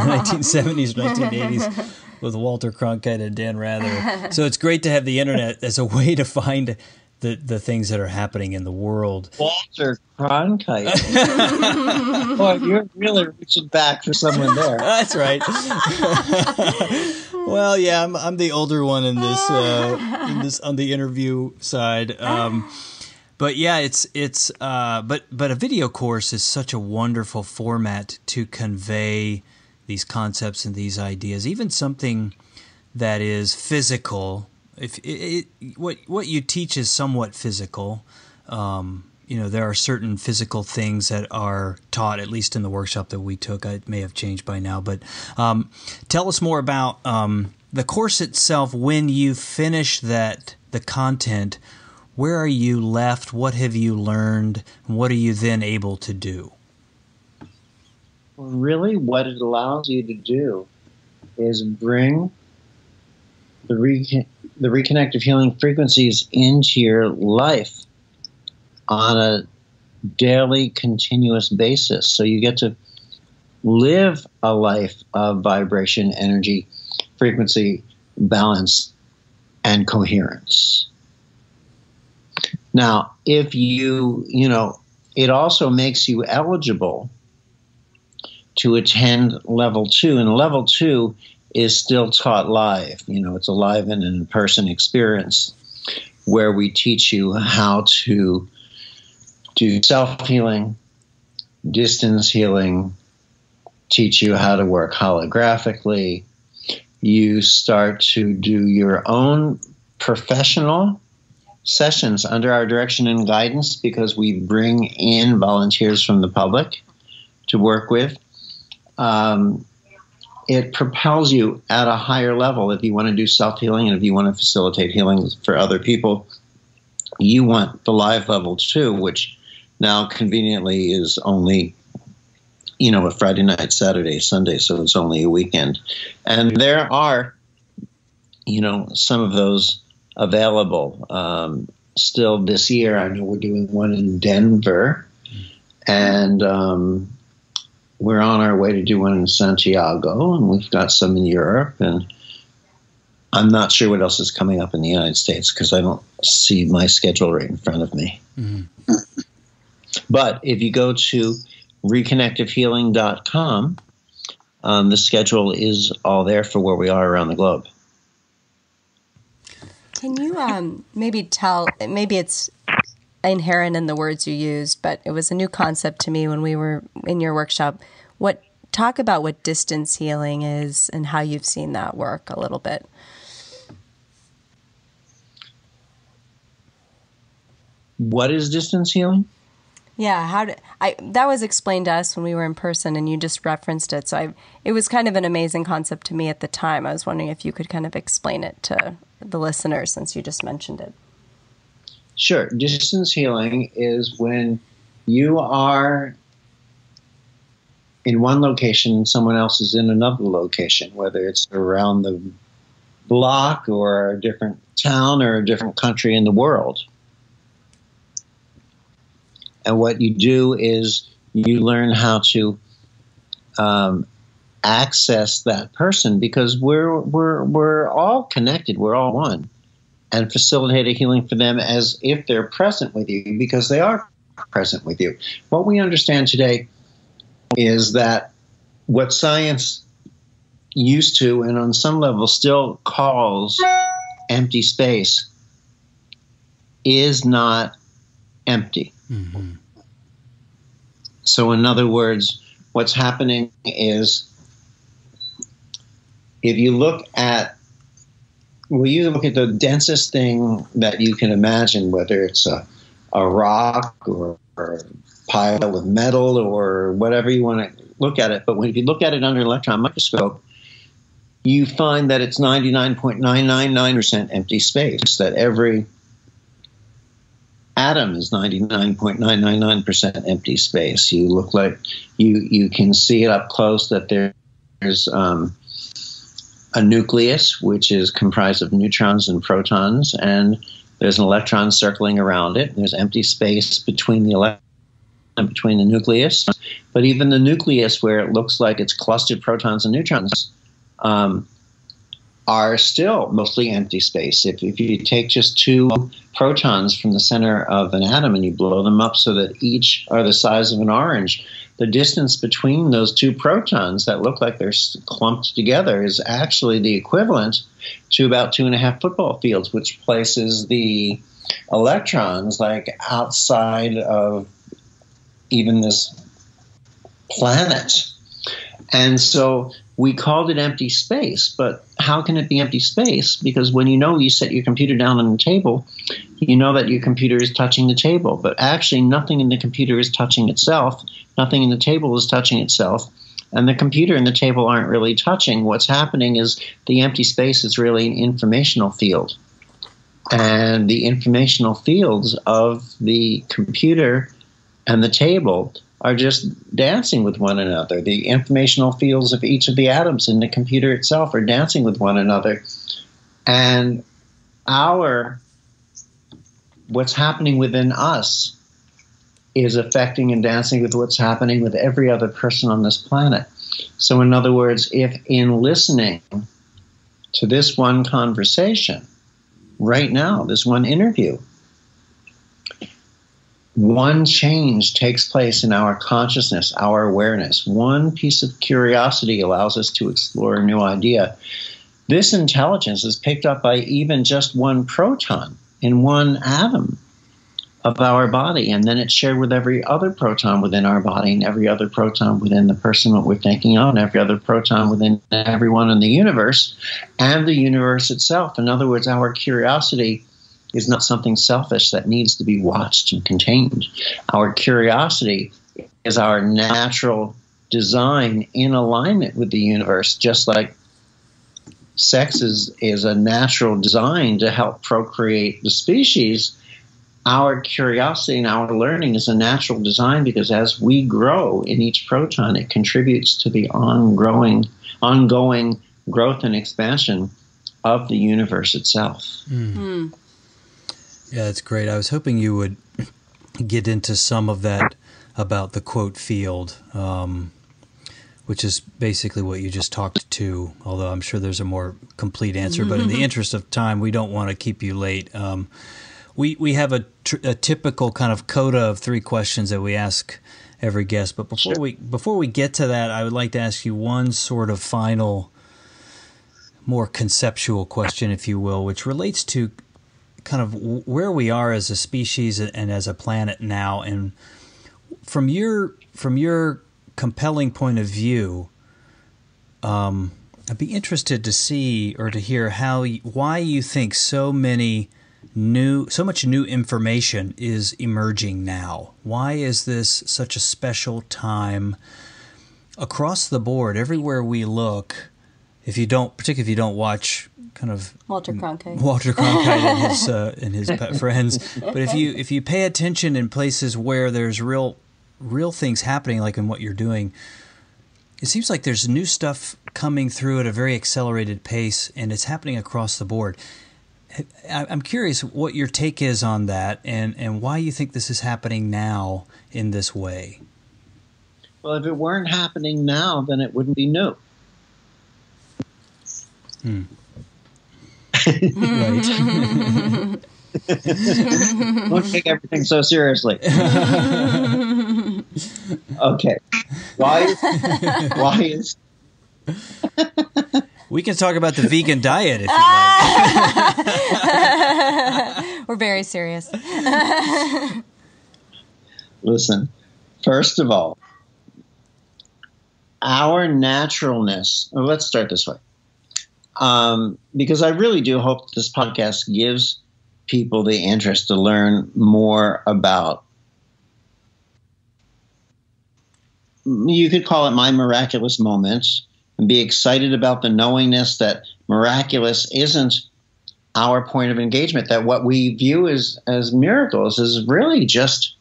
1970s, 1980s with Walter Cronkite and Dan Rather. So it's great to have the internet as a way to find the things that are happening in the world. Walter Cronkite. Boy, you're really reaching back for someone there. That's right. Well, yeah, I'm the older one in this on the interview side. But yeah, but a video course is such a wonderful format to convey these concepts and these ideas, even something that is physical. If what you teach is somewhat physical, there are certain physical things that are taught, at least in the workshop that we took. It may have changed by now, but tell us more about the course itself. When you finish the content, where are you left? What have you learned? What are you then able to do? Well, really, what it allows you to do is bring the reconnective healing frequencies into your life on a daily, continuous basis. So you get to live a life of vibration, energy, frequency, balance, and coherence. Now, if it also makes you eligible to attend level 2, and level 2 is still taught live. It's a live and an in-person experience where we teach you how to do self-healing, distance healing, teach you how to work holographically. You start to do your own professional sessions under our direction and guidance because we bring in volunteers from the public to work with. It propels you at a higher level if you want to do self-healing and if you want to facilitate healing for other people. You want the live level too, which now conveniently is only, a Friday night, Saturday, Sunday, so it's only a weekend. And there are, some of those available. still this year. I know we're doing one in Denver, and we're on our way to do one in Santiago, and we've got some in Europe, and I'm not sure what else is coming up in the United States because I don't see my schedule right in front of me. Mm-hmm. But if you go to reconnectivehealing.com, the schedule is all there for where we are around the globe. Can you maybe tell, maybe it's inherent in the words you used, but it was a new concept to me when we were in your workshop. Talk about what distance healing is and how you've seen that work a little bit. What is distance healing? Yeah, that was explained to us when we were in person, and you just referenced it. So it was kind of an amazing concept to me at the time. I was wondering if you could kind of explain it to the listeners, since you just mentioned it. Sure. Distance healing is when you are in one location and someone else is in another location, whether it's around the block or a different town or a different country in the world. And what you do is you learn how to access that person, because we're all connected, we're all one, and facilitate a healing for them as if they're present with you, because they are present with you. What we understand today is that what science used to, and on some level still calls, empty space, is not empty. Mm-hmm. So in other words, what's happening is, if you look at, the densest thing that you can imagine, whether it's a rock or a pile of metal or whatever you want to look at it, but if you look at it under an electron microscope, you find that it's 99.999% empty space, that every atom is 99.999% empty space. You look like you can see it up close that there's a nucleus, which is comprised of neutrons and protons, and there's an electron circling around it. There's empty space between the electron and between the nucleus. But even the nucleus, where it looks like it's clustered protons and neutrons, are still mostly empty space. If you take just two protons from the center of an atom and you blow them up so that each are the size of an orange, the distance between those two protons that look like they're clumped together is actually the equivalent to about 2.5 football fields, which places the electrons like outside of even this planet. And so we called it empty space, but how can it be empty space? Because when you set your computer down on the table, you know that your computer is touching the table, but actually nothing in the computer is touching itself, nothing in the table is touching itself, and the computer and the table aren't really touching. What's happening is the empty space is really an informational field, and the informational fields of the computer and the table are just dancing with one another. The informational fields of each of the atoms in the computer itself are dancing with one another. And what's happening within us is affecting and dancing with what's happening with every other person on this planet. So in other words, if in listening to this one conversation right now, this one interview, one change takes place in our consciousness, our awareness. One piece of curiosity allows us to explore a new idea. This intelligence is picked up by even just one proton in one atom of our body, and then it's shared with every other proton within our body, and every other proton within the person that we're thinking of, and every other proton within everyone in the universe, and the universe itself. In other words, our curiosity is not something selfish that needs to be watched and contained. Our curiosity is our natural design in alignment with the universe, just like sex is a natural design to help procreate the species. Our curiosity and our learning is a natural design, because as we grow in each proton, it contributes to the ongoing growth and expansion of the universe itself. Mm. Yeah, that's great. I was hoping you would get into some of that about the quote field, which is basically what you just talked to, although I'm sure there's a more complete answer. But in the interest of time, we don't want to keep you late. We have a typical kind of coda of 3 questions that we ask every guest. But before we get to that, I would like to ask you one sort of final, more conceptual question, if you will, which relates to kind of where we are as a species and as a planet now. And from your compelling point of view, I'd be interested to see or to hear why you think so much new information is emerging now. Why is this such a special time across the board, everywhere we look? Particularly if you don't watch kind of Walter Cronkite and his pet friends, but if you pay attention in places where there's real things happening, like in what you're doing, it seems like there's new stuff coming through at a very accelerated pace, and it's happening across the board. I'm curious what your take is on that, and why you think this is happening now in this way. Well, if it weren't happening now, then it wouldn't be new. Right. Don't take everything so seriously. Okay. Why is We can talk about the vegan diet if you like. We're very serious. Listen, first of all, our naturalness, let's start this way. Because I really do hope that this podcast gives people the interest to learn more about, you could call it my miraculous moments, and be excited about the knowingness that miraculous isn't our point of engagement, that what we view as miracles is really just,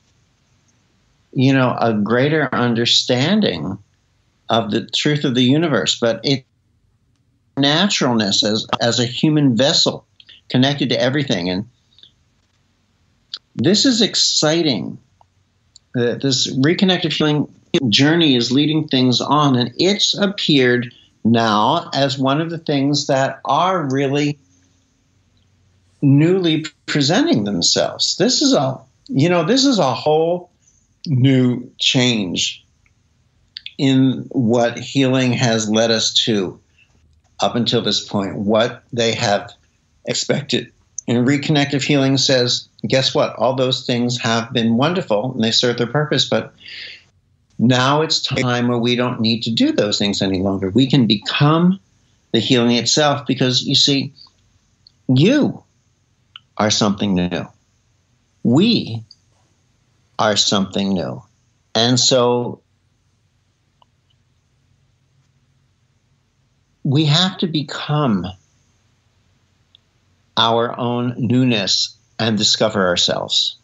a greater understanding of the truth of the universe. But it naturalness as a human vessel connected to everything. And this is exciting. This reconnective healing journey is leading things on, and it's appeared now as one of the things that are really newly presenting themselves. This is a whole new change in what healing has led us to up until this point, what they have expected. And reconnective healing says, guess what? All those things have been wonderful and they serve their purpose, but now it's time where we don't need to do those things any longer. We can become the healing itself, because you see, you are something new. We are something new. And so we have to become our own newness and discover ourselves.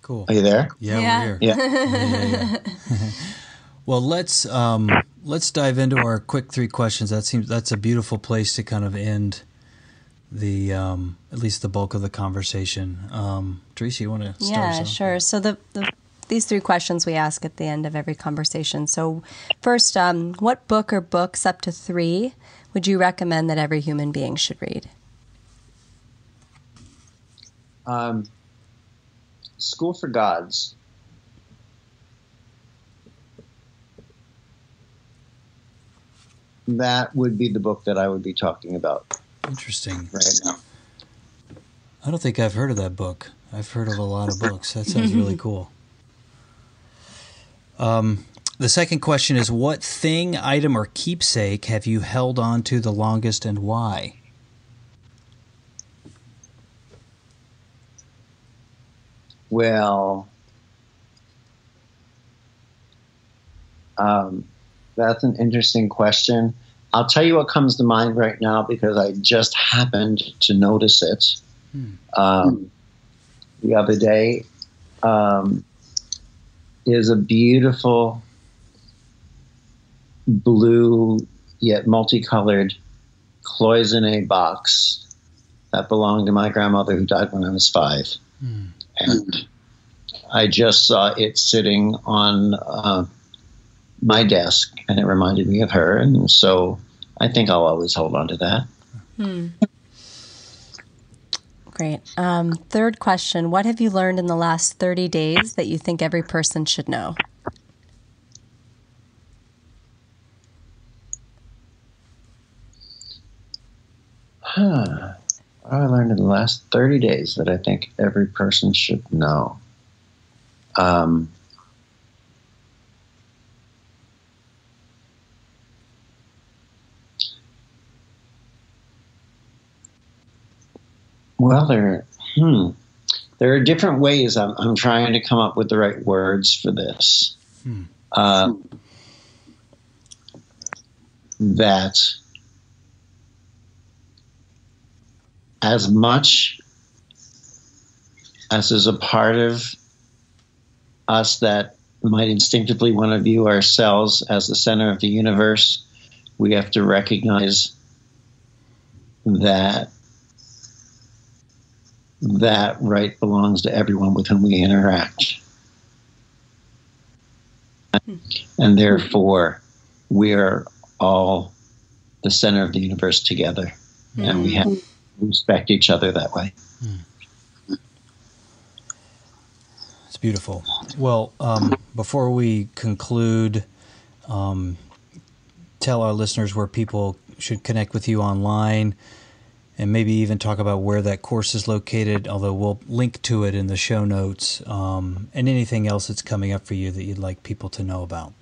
Cool. Are you there? Yeah. We're here. Yeah. Well, let's dive into our quick 3 questions. That's a beautiful place to kind of end the at least the bulk of the conversation. Teresa, you want to start? Yeah, sure. So these 3 questions we ask at the end of every conversation. So first, what book or books up to 3 would you recommend that every human being should read? School for Gods. That would be the book that I would be talking about. Interesting. Right now. I don't think I've heard of that book. I've heard of a lot of books. That sounds really cool. The second question is, what thing, item, or keepsake have you held on to the longest, and why? Well, that's an interesting question. I'll tell you what comes to mind right now, because I just happened to notice it the other day. Is a beautiful blue yet multicolored cloisonne box that belonged to my grandmother who died when I was 5. And I just saw it sitting on my desk, and it reminded me of her. And so I think I'll always hold on to that. Great. Third question. What have you learned in the last 30 days that you think every person should know? What I learned in the last 30 days that I think every person should know. Well, there are different ways. I'm trying to come up with the right words for this. That as much as is a part of us that might instinctively want to view ourselves as the center of the universe, we have to recognize that that right belongs to everyone with whom we interact. And therefore, we are all the center of the universe together. And we have to respect each other that way. It's beautiful. Well, before we conclude, tell our listeners where people should connect with you online, and maybe even talk about where that course is located, although we'll link to it in the show notes, and anything else that's coming up for you that you'd like people to know about.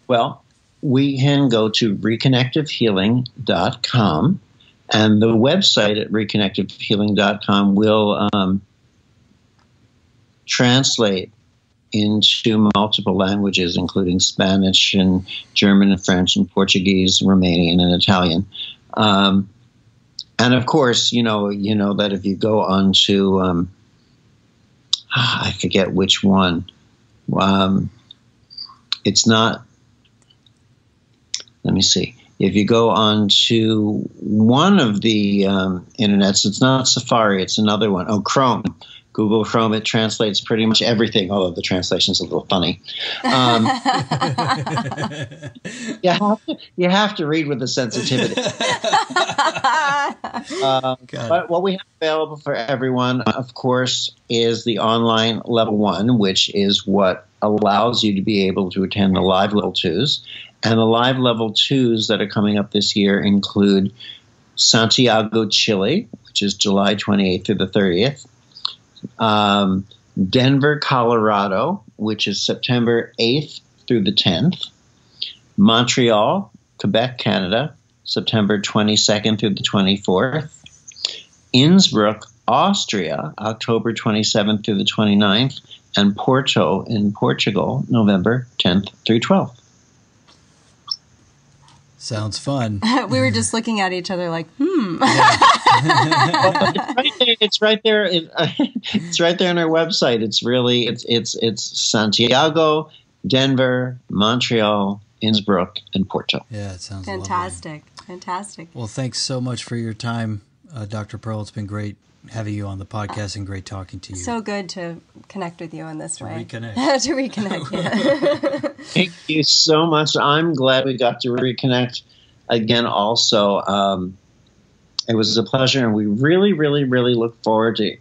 Well, we can go to reconnectivehealing.com, and the website at reconnectivehealing.com will translate into multiple languages, including Spanish and German and French and Portuguese, Romanian and Italian. And of course, you know that if you go on to, I forget which one, it's not, let me see. If you go on to one of the internets, it's not Safari, it's another one. Oh, Chrome. Google Chrome, it translates pretty much everything, although the translation's a little funny. You have to read with the sensitivity. But what we have available for everyone, of course, is the online level 1, which is what allows you to be able to attend the live level 2s. And the live level 2s that are coming up this year include Santiago, Chile, which is July 28th through the 30th. Denver, Colorado, which is September 8th through the 10th. Montreal, Quebec, Canada, September 22nd through the 24th. Innsbruck, Austria, October 27th through the 29th. And Porto in Portugal, November 10th through 12th. Sounds fun. We were just looking at each other like, Well, it's right there. It's right there on our website. It's really it's Santiago, Denver, Montreal, Innsbruck, and Porto. Yeah, it sounds fantastic. Lovely. Fantastic. Well, thanks so much for your time, Dr. Pearl. It's been great having you on the podcast and great talking to you. So good to connect with you in this way. Reconnect. To reconnect, yeah. Thank you so much. I'm glad we got to reconnect again also. It was a pleasure, and we really, really, really look forward to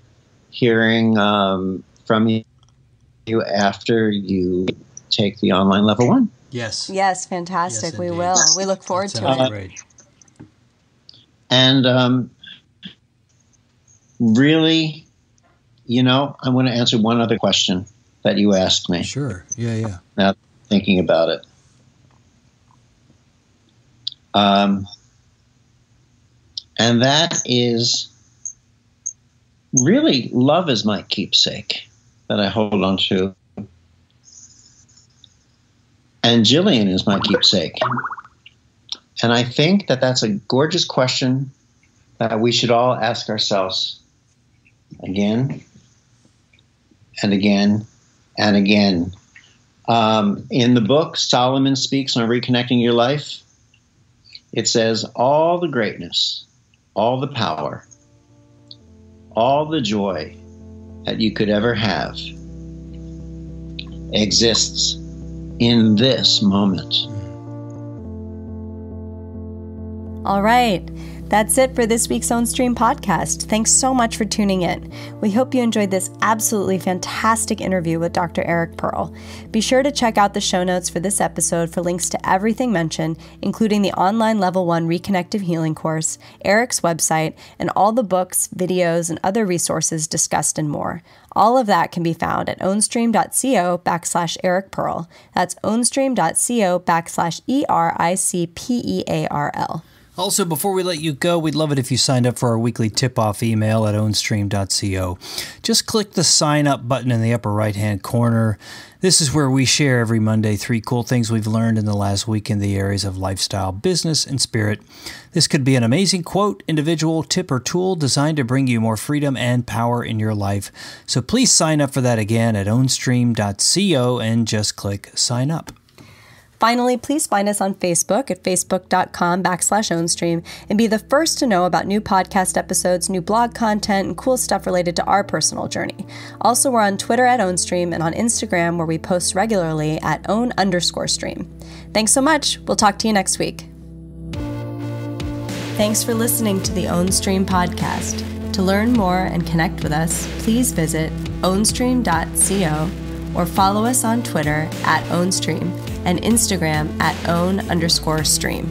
hearing from you after you take the online level 1. Yes. Yes, fantastic. Yes, we indeed. will. We look forward to it. Great. And really, I want to answer one other question that you asked me. Sure. Yeah. Now thinking about it. And that is really, love is my keepsake that I hold on to. And Jillian is my keepsake. And I think that that's a gorgeous question that we should all ask ourselves again and again and again. In the book, Solomon Speaks on Reconnecting Your Life, It says, all the greatness, all the power, all the joy that you could ever have exists in this moment. All right. That's it for this week's Ownstream podcast. Thanks so much for tuning in. We hope you enjoyed this absolutely fantastic interview with Dr. Eric Pearl. Be sure to check out the show notes for this episode for links to everything mentioned, including the online Level 1 Reconnective Healing course, Eric's website, and all the books, videos, and other resources discussed and more. All of that can be found at ownstream.co/Eric Pearl. That's ownstream.co/ERICPEARL. Also, before we let you go, we'd love it if you signed up for our weekly tip-off email at ownstream.co. Just click the sign up button in the upper right-hand corner. This is where we share every Monday 3 cool things we've learned in the last week in the areas of lifestyle, business, and spirit. This could be an amazing quote, individual tip, or tool designed to bring you more freedom and power in your life. So please sign up for that again at ownstream.co and just click sign up. Finally, please find us on Facebook at facebook.com/Ownstream and be the first to know about new podcast episodes, new blog content, and cool stuff related to our personal journey. Also, we're on Twitter at Ownstream and on Instagram, where we post regularly at own_stream. Thanks so much. We'll talk to you next week. Thanks for listening to the Ownstream podcast. To learn more and connect with us, please visit ownstream.co or follow us on Twitter at Ownstream and Instagram at own_stream.